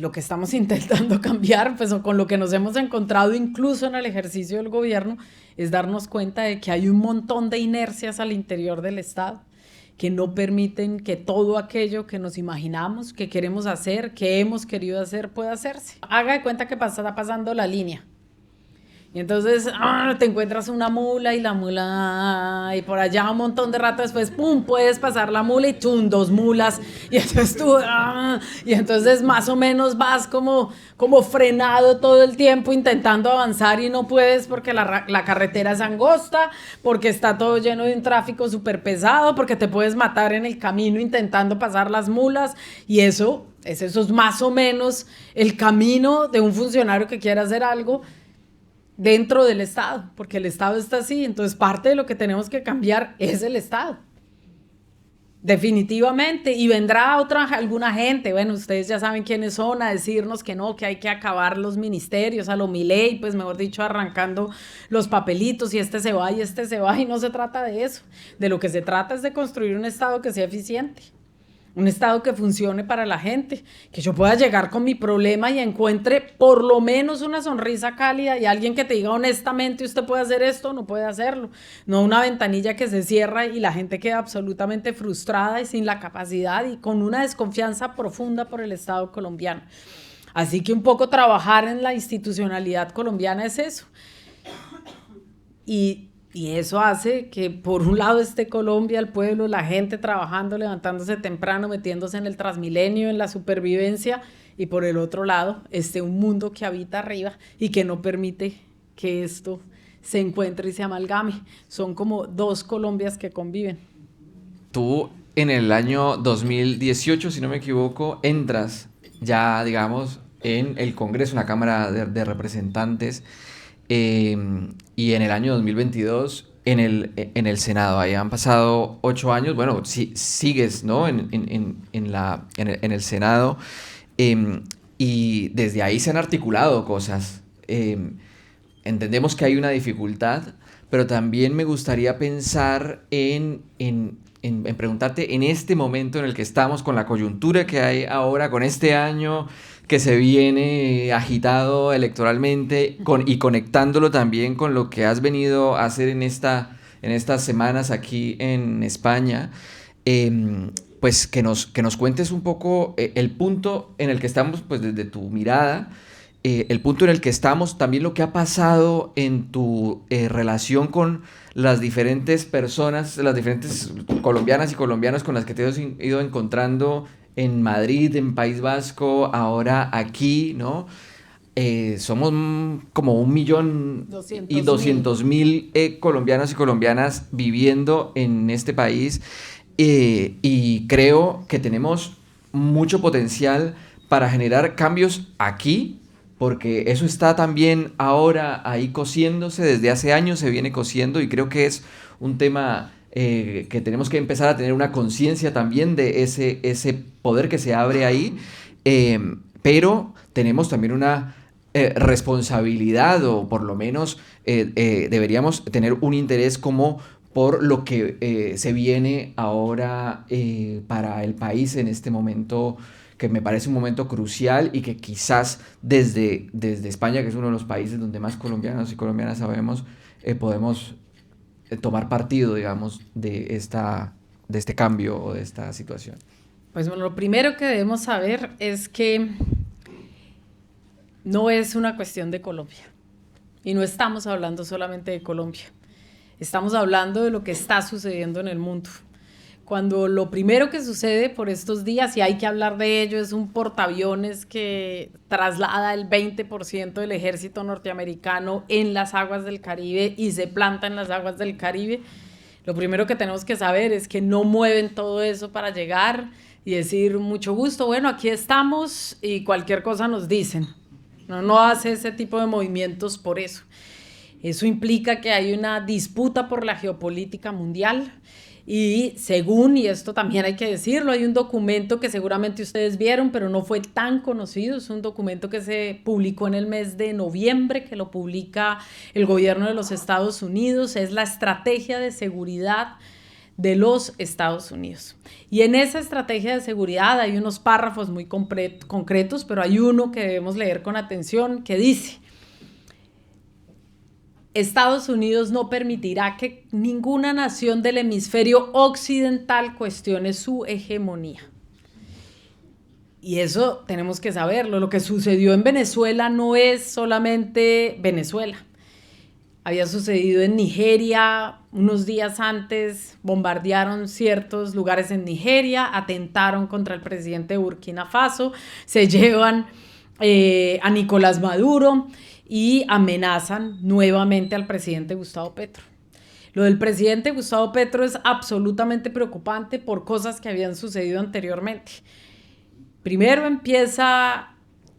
lo que estamos intentando cambiar, pues con lo que nos hemos encontrado incluso en el ejercicio del gobierno, es darnos cuenta de que hay un montón de inercias al interior del Estado que no permiten que todo aquello que nos imaginamos, que queremos hacer, que hemos querido hacer, pueda hacerse. Haga de cuenta que está pasando la línea Y entonces te encuentras una mula y la mula, y por allá un montón de rato después, pum, puedes pasar la mula y chum, 2 mulas. Y entonces tú, y entonces más o menos vas como frenado todo el tiempo intentando avanzar y no puedes porque la carretera es angosta, porque está todo lleno de un tráfico súper pesado, porque te puedes matar en el camino intentando pasar las mulas. Y eso es más o menos el camino de un funcionario que quiere hacer algo dentro del Estado, porque el Estado está así. Entonces parte de lo que tenemos que cambiar es el Estado, definitivamente. Y vendrá alguna gente, bueno, ustedes ya saben quiénes son, a decirnos que no, que hay que acabar los ministerios a lo Milei, pues mejor dicho, arrancando los papelitos, y este se va y este se va, y no se trata de eso. De lo que se trata es de construir un Estado que sea eficiente, un Estado que funcione para la gente, que yo pueda llegar con mi problema y encuentre por lo menos una sonrisa cálida y alguien que te diga honestamente, usted puede hacer esto, no puede hacerlo. No una ventanilla que se cierra y la gente queda absolutamente frustrada y sin la capacidad y con una desconfianza profunda por el Estado colombiano. Así que un poco trabajar en la institucionalidad colombiana es eso. Y eso hace que por un lado esté Colombia, el pueblo, la gente trabajando, levantándose temprano, metiéndose en el Transmilenio, en la supervivencia, y por el otro lado esté un mundo que habita arriba y que no permite que esto se encuentre y se amalgame. Son como 2 Colombias que conviven. Tú en el año 2018, si no me equivoco, entras ya, digamos, en el Congreso, en la Cámara de Representantes, y en el año 2022 en el Senado. Ahí han pasado 8 años, bueno, sigues, ¿no? En el Senado, y desde ahí se han articulado cosas. Entendemos que hay una dificultad, pero también me gustaría pensar en preguntarte en este momento en el que estamos, con la coyuntura que hay ahora, con este año que se viene agitado electoralmente, y conectándolo también con lo que has venido a hacer en estas semanas aquí en España, pues que nos cuentes un poco el punto en el que estamos, pues desde tu mirada, el punto en el que estamos, también lo que ha pasado en tu relación con las diferentes personas, las diferentes colombianas y colombianos con las que te has ido encontrando en Madrid, en País Vasco, ahora aquí, ¿no? Somos como 1.200.000 colombianos y colombianas viviendo en este país, y creo que tenemos mucho potencial para generar cambios aquí, porque eso está también ahora ahí cociéndose, desde hace años se viene cociendo, y creo que es un tema que tenemos que empezar a tener una conciencia también de ese poder que se abre ahí, pero tenemos también una responsabilidad, o por lo menos deberíamos tener un interés como por lo que se viene ahora para el país en este momento, que me parece un momento crucial, y que quizás desde España, que es uno de los países donde más colombianos y colombianas sabemos, podemos tomar partido, digamos, de este cambio o de esta situación. Pues bueno, lo primero que debemos saber es que no es una cuestión de Colombia, y no estamos hablando solamente de Colombia, estamos hablando de lo que está sucediendo en el mundo. Cuando lo primero que sucede por estos días, y hay que hablar de ello, es un portaaviones que traslada el 20% del ejército norteamericano en las aguas del Caribe y se planta en las aguas del Caribe. Lo primero que tenemos que saber es que no mueven todo eso para llegar y decir mucho gusto, bueno, aquí estamos y cualquier cosa nos dicen. No hace ese tipo de movimientos por eso. Eso implica que hay una disputa por la geopolítica mundial. Y según, y esto también hay que decirlo, hay un documento que seguramente ustedes vieron, pero no fue tan conocido. Es un documento que se publicó en el mes de noviembre, que lo publica el gobierno de los Estados Unidos. Es la estrategia de seguridad de los Estados Unidos. Y en esa estrategia de seguridad hay unos párrafos muy concretos, pero hay uno que debemos leer con atención, que dice: Estados Unidos no permitirá que ninguna nación del hemisferio occidental cuestione su hegemonía. Y eso tenemos que saberlo. Lo que sucedió en Venezuela no es solamente Venezuela. había sucedido en Nigeria. Unos días antes bombardearon ciertos lugares en Nigeria, atentaron contra el presidente de Burkina Faso, se llevan a Nicolás Maduro y amenazan nuevamente al presidente Gustavo Petro. Lo del presidente Gustavo Petro es absolutamente preocupante por cosas que habían sucedido anteriormente. Primero empieza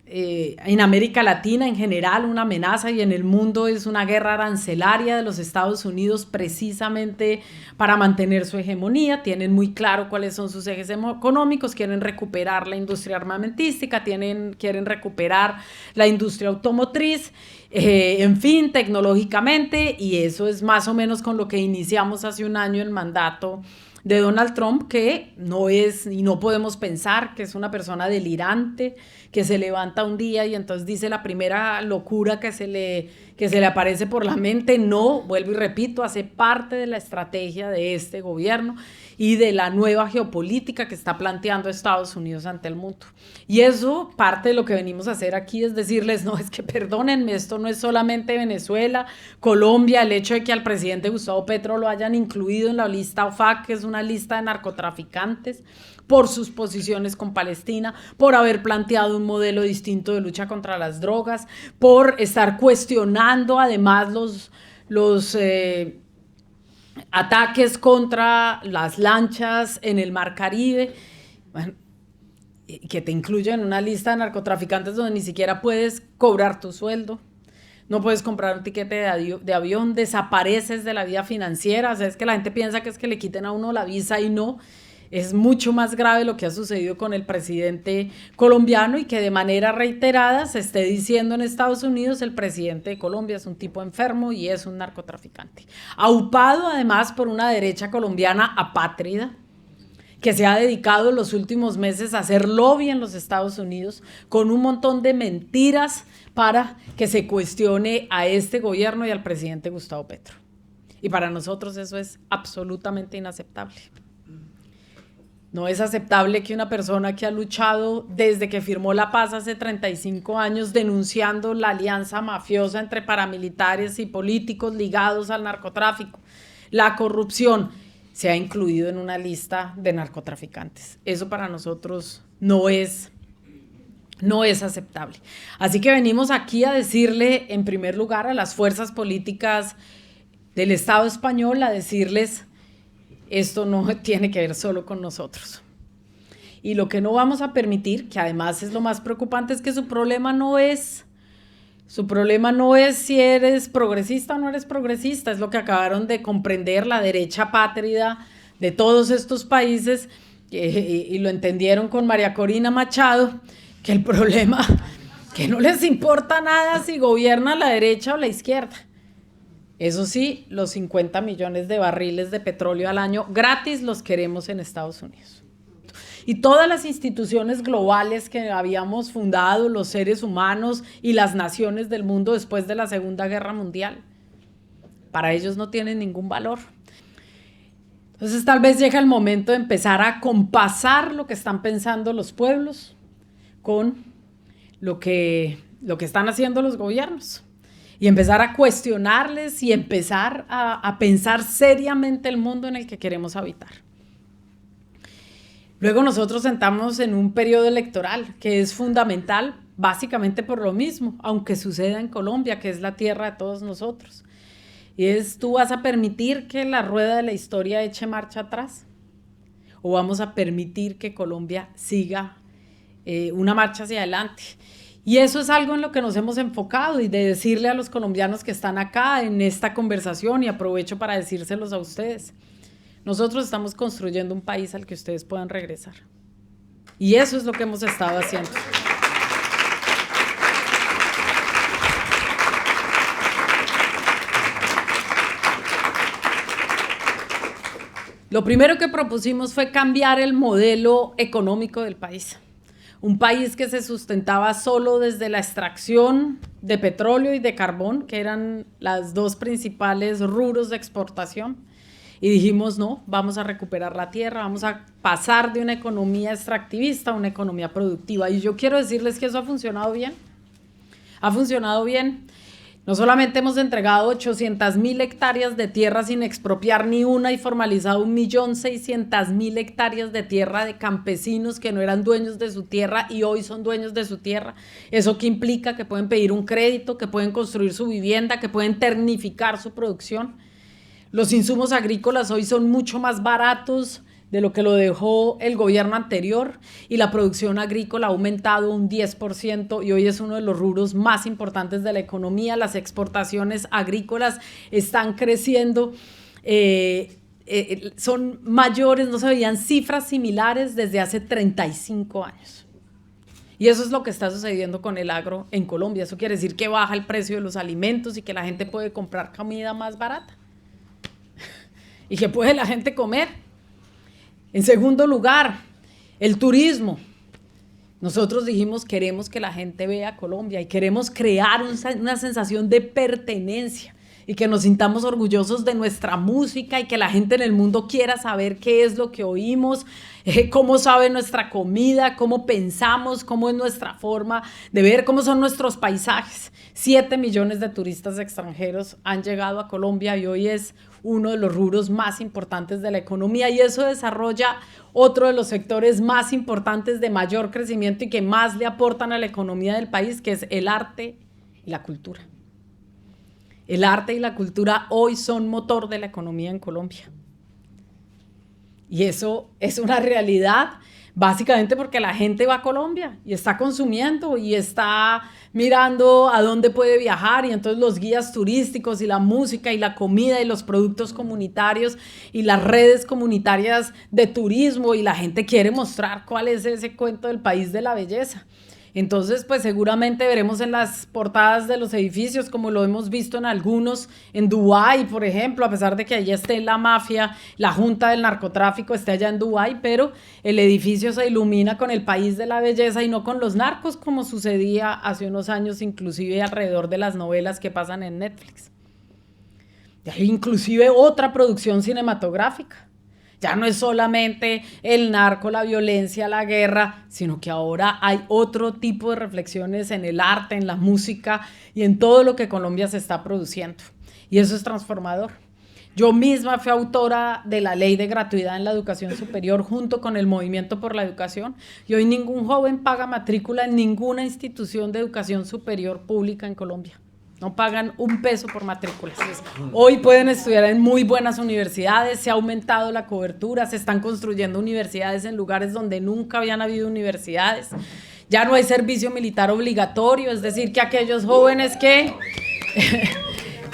en América Latina en general una amenaza, y en el mundo es una guerra arancelaria de los Estados Unidos precisamente para mantener su hegemonía. Tienen muy claro cuáles son sus ejes económicos, quieren recuperar la industria armamentística, quieren recuperar la industria automotriz, en fin, tecnológicamente, y eso es más o menos con lo que iniciamos hace un año el mandato de Donald Trump, que no es, y no podemos pensar que es una persona delirante, que se levanta un día y entonces dice la primera locura que se le aparece por la mente. No, vuelvo y repito, hace parte de la estrategia de este gobierno y de la nueva geopolítica que está planteando Estados Unidos ante el mundo. Y eso, parte de lo que venimos a hacer aquí es decirles, no, es que perdónenme, esto no es solamente Venezuela, Colombia, el hecho de que al presidente Gustavo Petro lo hayan incluido en la lista OFAC, que es una lista de narcotraficantes, por sus posiciones con Palestina, por haber planteado un modelo distinto de lucha contra las drogas, por estar cuestionando además los ataques contra las lanchas en el Mar Caribe, bueno, que te incluyen en una lista de narcotraficantes donde ni siquiera puedes cobrar tu sueldo, no puedes comprar un tiquete de avión, desapareces de la vida financiera. O sea, es que la gente piensa que es que le quiten a uno la visa y no. Es mucho más grave lo que ha sucedido con el presidente colombiano, y que de manera reiterada se esté diciendo en Estados Unidos el presidente de Colombia es un tipo enfermo y es un narcotraficante. Aupado además por una derecha colombiana apátrida que se ha dedicado los últimos meses a hacer lobby en los Estados Unidos con un montón de mentiras para que se cuestione a este gobierno y al presidente Gustavo Petro. Y para nosotros eso es absolutamente inaceptable. No es aceptable que una persona que ha luchado desde que firmó la paz hace 35 años denunciando la alianza mafiosa entre paramilitares y políticos ligados al narcotráfico, la corrupción, se ha incluido en una lista de narcotraficantes. Eso para nosotros no es aceptable. Así que venimos aquí a decirle, en primer lugar, a las fuerzas políticas del Estado español, a decirles: esto no tiene que ver solo con nosotros. Y lo que no vamos a permitir, que además es lo más preocupante, es que su problema no es si eres progresista o no eres progresista. Es lo que acabaron de comprender la derecha apátrida de todos estos países, y lo entendieron con María Corina Machado, que el problema, que no les importa nada si gobierna la derecha o la izquierda. Eso sí, los 50 millones de barriles de petróleo al año gratis los queremos en Estados Unidos. Y todas las instituciones globales que habíamos fundado, los seres humanos y las naciones del mundo después de la Segunda Guerra Mundial, para ellos no tienen ningún valor. Entonces tal vez llega el momento de empezar a compasar lo que están pensando los pueblos con lo que están haciendo los gobiernos, y empezar a cuestionarles y empezar a pensar seriamente el mundo en el que queremos habitar. Luego nosotros entramos en un periodo electoral que es fundamental básicamente por lo mismo, aunque suceda en Colombia, que es la tierra de todos nosotros. Y es: ¿tú vas a permitir que la rueda de la historia eche marcha atrás? ¿O vamos a permitir que Colombia siga una marcha hacia adelante? Y eso es algo en lo que nos hemos enfocado, y de decirle a los colombianos que están acá en esta conversación, y aprovecho para decírselos a ustedes: nosotros estamos construyendo un país al que ustedes puedan regresar. Y eso es lo que hemos estado haciendo. Lo primero que propusimos fue cambiar el modelo económico del país. Un país que se sustentaba solo desde la extracción de petróleo y de carbón, que eran las dos principales rubros de exportación. Y dijimos: no, vamos a recuperar la tierra, vamos a pasar de una economía extractivista a una economía productiva. Y yo quiero decirles que eso ha funcionado bien. Ha funcionado bien. No solamente hemos entregado 800.000 hectáreas de tierra sin expropiar ni una y formalizado 1.600.000 hectáreas de tierra de campesinos que no eran dueños de su tierra y hoy son dueños de su tierra. ¿Eso qué implica? Que pueden pedir un crédito, que pueden construir su vivienda, que pueden tecnificar su producción. Los insumos agrícolas hoy son mucho más baratos de lo que lo dejó el gobierno anterior y la producción agrícola ha aumentado un 10% y hoy es uno de los rubros más importantes de la economía. Las exportaciones agrícolas están creciendo, son mayores, no se veían cifras similares desde hace 35 años. Y eso es lo que está sucediendo con el agro en Colombia. Eso quiere decir que baja el precio de los alimentos y que la gente puede comprar comida más barata y que puede la gente comer. En segundo lugar, el turismo. Nosotros dijimos, queremos que la gente vea Colombia y queremos crear una sensación de pertenencia y que nos sintamos orgullosos de nuestra música y que la gente en el mundo quiera saber qué es lo que oímos, cómo sabe nuestra comida, cómo pensamos, cómo es nuestra forma de ver, cómo son nuestros paisajes. 7 millones de turistas extranjeros han llegado a Colombia y hoy es uno de los rubros más importantes de la economía y eso desarrolla otro de los sectores más importantes de mayor crecimiento y que más le aportan a la economía del país, que es el arte y la cultura. El arte y la cultura hoy son motor de la economía en Colombia. Y eso es una realidad, básicamente porque la gente va a Colombia y está consumiendo y está mirando a dónde puede viajar y entonces los guías turísticos y la música y la comida y los productos comunitarios y las redes comunitarias de turismo y la gente quiere mostrar cuál es ese cuento del país de la belleza. Entonces, pues seguramente veremos en las portadas de los edificios, como lo hemos visto en algunos, en Dubái, por ejemplo, a pesar de que allí esté la mafia, la junta del narcotráfico esté allá en Dubái, pero el edificio se ilumina con el país de la belleza y no con los narcos, como sucedía hace unos años, inclusive alrededor de las novelas que pasan en Netflix. Y hay inclusive otra producción cinematográfica. Ya no es solamente el narco, la violencia, la guerra, sino que ahora hay otro tipo de reflexiones en el arte, en la música y en todo lo que Colombia se está produciendo. Y eso es transformador. Yo misma fui autora de la ley de gratuidad en la educación superior junto con el Movimiento por la Educación y hoy ningún joven paga matrícula en ninguna institución de educación superior pública en Colombia. No pagan un peso por matrículas. Hoy pueden estudiar en muy buenas universidades, se ha aumentado la cobertura, se están construyendo universidades en lugares donde nunca habían habido universidades. Ya no hay servicio militar obligatorio, es decir, que aquellos jóvenes que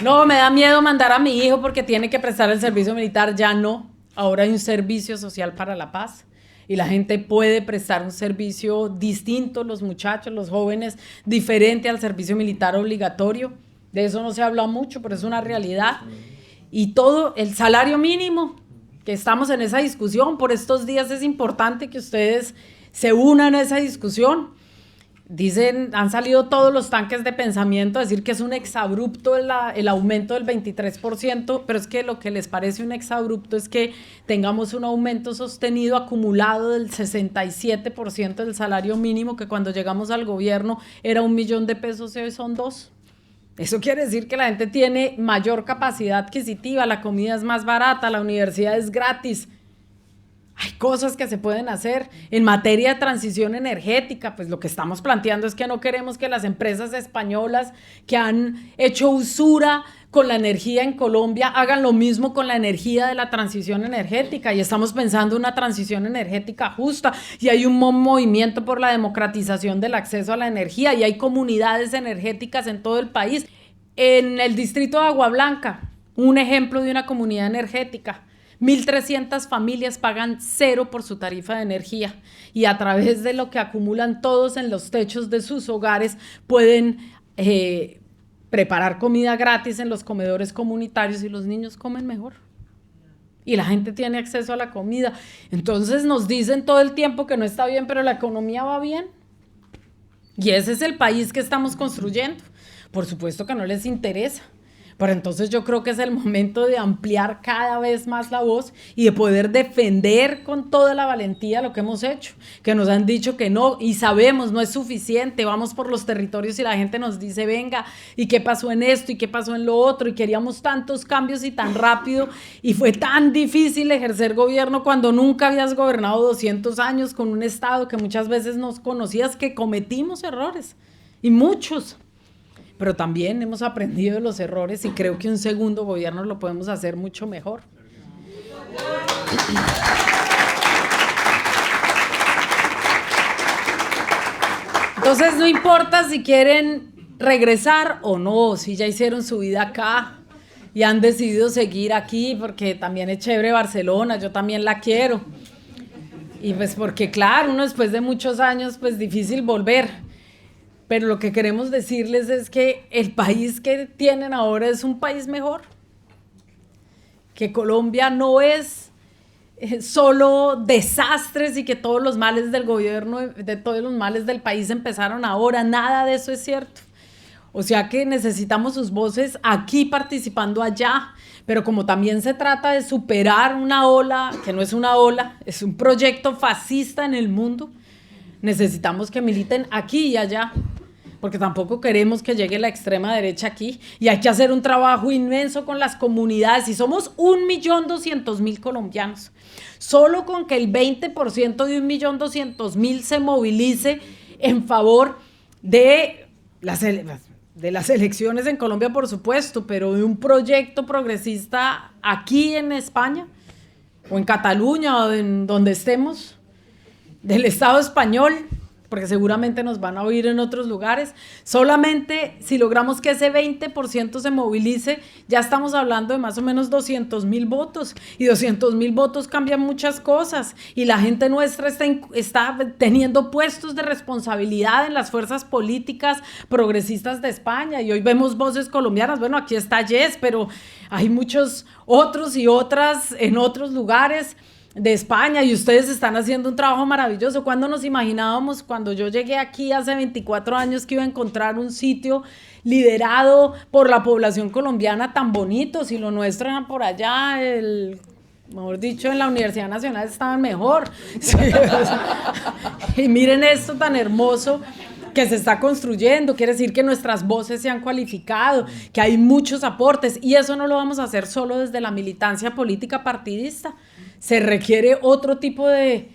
no, me da miedo mandar a mi hijo porque tiene que prestar el servicio militar, ya no. Ahora hay un servicio social para la paz. Y la gente puede prestar un servicio distinto, los muchachos, los jóvenes, diferente al servicio militar obligatorio. De eso no se habla mucho, pero es una realidad. Y todo el salario mínimo, que estamos en esa discusión, por estos días es importante que ustedes se unan a esa discusión. Dicen, han salido todos los tanques de pensamiento a decir que es un exabrupto el aumento del 23%, pero es que lo que les parece un exabrupto es que tengamos un aumento sostenido acumulado del 67% del salario mínimo, que cuando llegamos al gobierno era 1 millón de pesos y hoy son 2. Eso quiere decir que la gente tiene mayor capacidad adquisitiva, la comida es más barata, la universidad es gratis. Hay cosas que se pueden hacer en materia de transición energética, pues lo que estamos planteando es que no queremos que las empresas españolas que han hecho usura con la energía en Colombia hagan lo mismo con la energía de la transición energética y estamos pensando una transición energética justa y hay un movimiento por la democratización del acceso a la energía y hay comunidades energéticas en todo el país. En el distrito de Agua Blanca, un ejemplo de una comunidad energética, 1.300 familias pagan 0 por su tarifa de energía y a través de lo que acumulan todos en los techos de sus hogares pueden preparar comida gratis en los comedores comunitarios y los niños comen mejor. Y la gente tiene acceso a la comida. Entonces nos dicen todo el tiempo que no está bien, pero la economía va bien. Y ese es el país que estamos construyendo. Por supuesto que no les interesa. Pero entonces yo creo que es el momento de ampliar cada vez más la voz y de poder defender con toda la valentía lo que hemos hecho, que nos han dicho que no y sabemos, no es suficiente, vamos por los territorios y la gente nos dice, venga, ¿y qué pasó en esto? ¿Y qué pasó en lo otro? Y queríamos tantos cambios y tan rápido y fue tan difícil ejercer gobierno cuando nunca habías gobernado 200 años con un Estado que muchas veces nos conocías, que cometimos errores y muchos. Pero también hemos aprendido de los errores y creo que un segundo gobierno lo podemos hacer mucho mejor. Entonces no importa si quieren regresar o no, si ya hicieron su vida acá y han decidido seguir aquí, porque también es chévere Barcelona, yo también la quiero. Y pues porque claro, uno después de muchos años, pues difícil volver. Pero lo que queremos decirles es que el país que tienen ahora es un país mejor. Que Colombia no es solo desastres y que todos los males del gobierno, de todos los males del país empezaron ahora. Nada de eso es cierto. O sea que necesitamos sus voces aquí participando allá. Pero como también se trata de superar una ola, que no es una ola, es un proyecto fascista en el mundo, necesitamos que militen aquí y allá. Porque tampoco queremos que llegue la extrema derecha aquí y hay que hacer un trabajo inmenso con las comunidades y somos 1.200.000 colombianos. Solo con que el 20% de 1.200.000 se movilice en favor de las elecciones en Colombia, por supuesto, pero de un proyecto progresista aquí en España o en Cataluña o en donde estemos, del Estado español, porque seguramente nos van a oír en otros lugares. Solamente si logramos que ese 20% se movilice, ya estamos hablando de más o menos 200.000 votos. Y 200.000 votos cambian muchas cosas. Y la gente nuestra está teniendo puestos de responsabilidad en las fuerzas políticas progresistas de España. Y hoy vemos voces colombianas. Bueno, aquí está Jess, pero hay muchos otros y otras en otros lugares de España y ustedes están haciendo un trabajo maravilloso. ¿Cuándo nos imaginábamos, cuando yo llegué aquí hace 24 años, que iba a encontrar un sitio liderado por la población colombiana tan bonito? Si lo nuestro era por allá, mejor dicho, en la Universidad Nacional estaban mejor. Sí, y miren esto tan hermoso que se está construyendo, quiere decir que nuestras voces se han cualificado, que hay muchos aportes y eso no lo vamos a hacer solo desde la militancia política partidista. Se requiere otro tipo de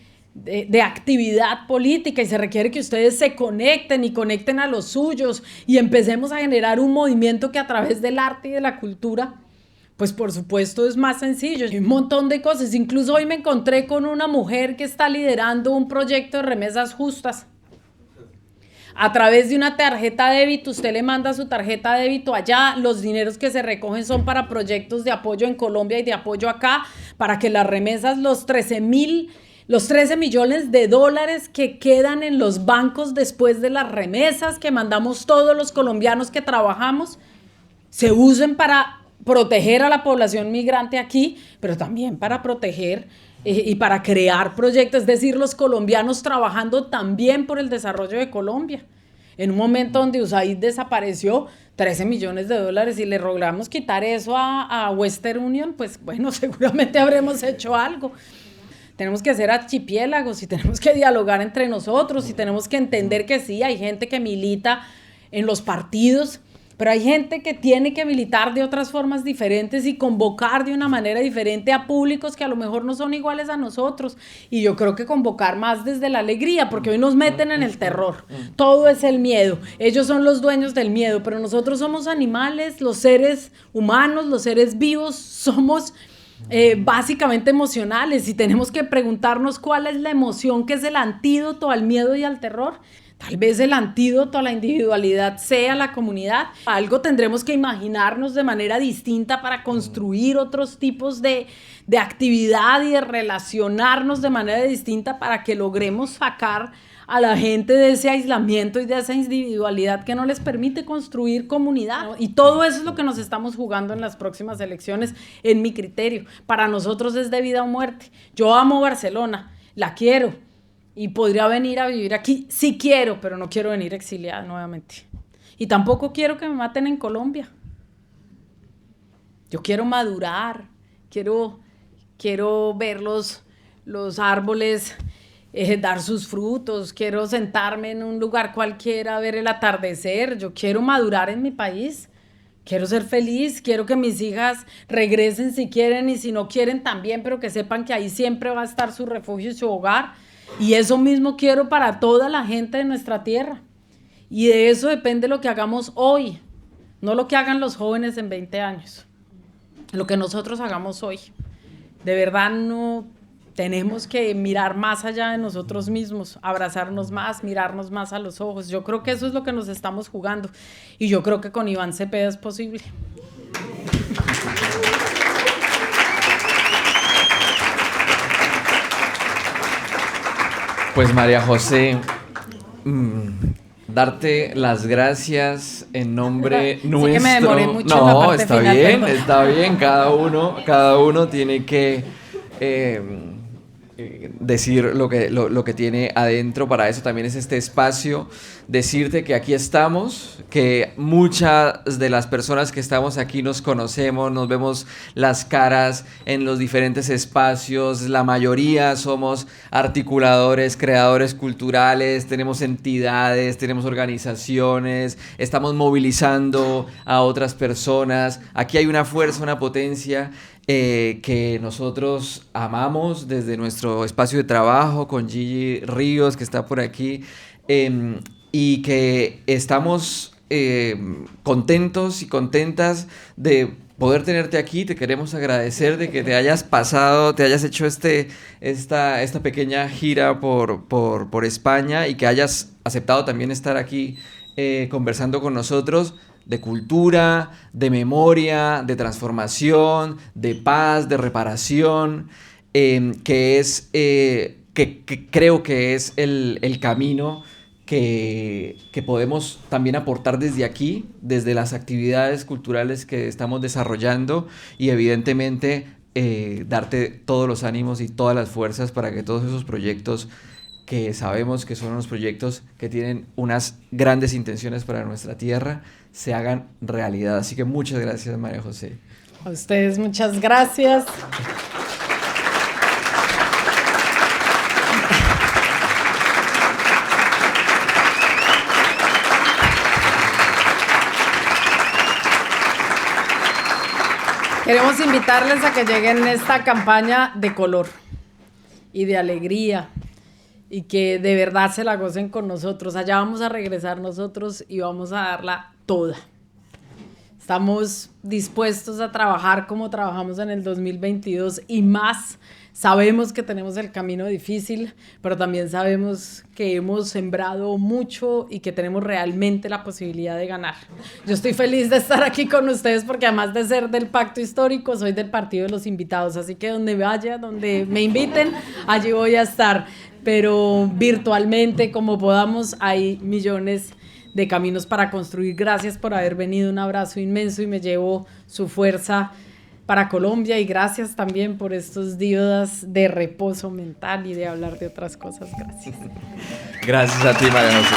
actividad política y se requiere que ustedes se conecten y conecten a los suyos y empecemos a generar un movimiento que a través del arte y de la cultura, pues por supuesto es más sencillo. Hay un montón de cosas. Incluso hoy me encontré con una mujer que está liderando un proyecto de remesas justas. A través de una tarjeta débito, usted le manda su tarjeta débito allá, los dineros que se recogen son para proyectos de apoyo en Colombia y de apoyo acá, para que las remesas, los 13 millones de dólares que quedan en los bancos después de las remesas que mandamos todos los colombianos que trabajamos, se usen para proteger a la población migrante aquí, pero también para proteger y para crear proyectos, es decir, los colombianos trabajando también por el desarrollo de Colombia. En un momento donde USAID desapareció, 13 millones de dólares, y le logramos quitar eso a Western Union, pues bueno, seguramente habremos hecho algo. Tenemos que hacer archipiélagos y tenemos que dialogar entre nosotros y tenemos que entender que sí, hay gente que milita en los partidos, pero hay gente que tiene que militar de otras formas diferentes y convocar de una manera diferente a públicos que a lo mejor no son iguales a nosotros. Y yo creo que convocar más desde la alegría, porque hoy nos meten en el terror. Todo es el miedo. Ellos son los dueños del miedo, pero nosotros somos animales, los seres humanos, los seres vivos, somos básicamente emocionales y tenemos que preguntarnos cuál es la emoción que es el antídoto al miedo y al terror. Tal vez el antídoto a la individualidad sea la comunidad. Algo tendremos que imaginarnos de manera distinta para construir otros tipos de actividad y de relacionarnos de manera distinta para que logremos sacar a la gente de ese aislamiento y de esa individualidad que no les permite construir comunidad. Y todo eso es lo que nos estamos jugando en las próximas elecciones, en mi criterio. Para nosotros es de vida o muerte. Yo amo Barcelona, la quiero. Y podría venir a vivir aquí, sí quiero, pero no quiero venir exiliada nuevamente. Y tampoco quiero que me maten en Colombia. Yo quiero madurar, quiero ver los árboles dar sus frutos, quiero sentarme en un lugar cualquiera a ver el atardecer, yo quiero madurar en mi país, quiero ser feliz, quiero que mis hijas regresen si quieren y si no quieren también, pero que sepan que ahí siempre va a estar su refugio y su hogar. Y eso mismo quiero para toda la gente de nuestra tierra. Y de eso depende lo que hagamos hoy, no lo que hagan los jóvenes en 20 años, lo que nosotros hagamos hoy. De verdad no tenemos que mirar más allá de nosotros mismos, abrazarnos más, mirarnos más a los ojos. Yo creo que eso es lo que nos estamos jugando y yo creo que con Iván Cepeda es posible. Pues María José, darte las gracias en nombre nuestro. Sí que me demoré mucho no, en la parte está final, bien, perdón. está bien. Cada uno tiene que decir lo que tiene adentro. Para eso también es este espacio. Decirte que aquí estamos, que muchas de las personas que estamos aquí nos conocemos, nos vemos las caras en los diferentes espacios. La mayoría somos articuladores, creadores culturales, tenemos entidades, tenemos organizaciones, estamos movilizando a otras personas. Aquí hay una fuerza, una potencia que nosotros amamos desde nuestro espacio de trabajo con Gigi Ríos, que está por aquí, y que estamos contentos y contentas de poder tenerte aquí. Te queremos agradecer de que te hayas pasado, te hayas hecho esta pequeña gira por España y que hayas aceptado también estar aquí conversando con nosotros de cultura, de memoria, de transformación, de paz, de reparación, que creo que es el camino que podemos también aportar desde aquí, desde las actividades culturales que estamos desarrollando y evidentemente darte todos los ánimos y todas las fuerzas para que todos esos proyectos que sabemos que son unos proyectos que tienen unas grandes intenciones para nuestra tierra, se hagan realidad. Así que muchas gracias, María José. A ustedes muchas gracias. Queremos invitarles a que lleguen a esta campaña de color y de alegría y que de verdad se la gocen con nosotros. Allá vamos a regresar nosotros y vamos a darla toda. Estamos dispuestos a trabajar como trabajamos en el 2022 y más. Sabemos que tenemos el camino difícil, pero también sabemos que hemos sembrado mucho y que tenemos realmente la posibilidad de ganar. Yo estoy feliz de estar aquí con ustedes porque además de ser del Pacto Histórico, soy del Partido de los Invitados. Así que donde vaya, donde me inviten, allí voy a estar. Pero virtualmente, como podamos, hay millones de caminos para construir. Gracias por haber venido, un abrazo inmenso y me llevo su fuerza para Colombia y gracias también por estos días de reposo mental y de hablar de otras cosas. Gracias. Gracias a ti, María José.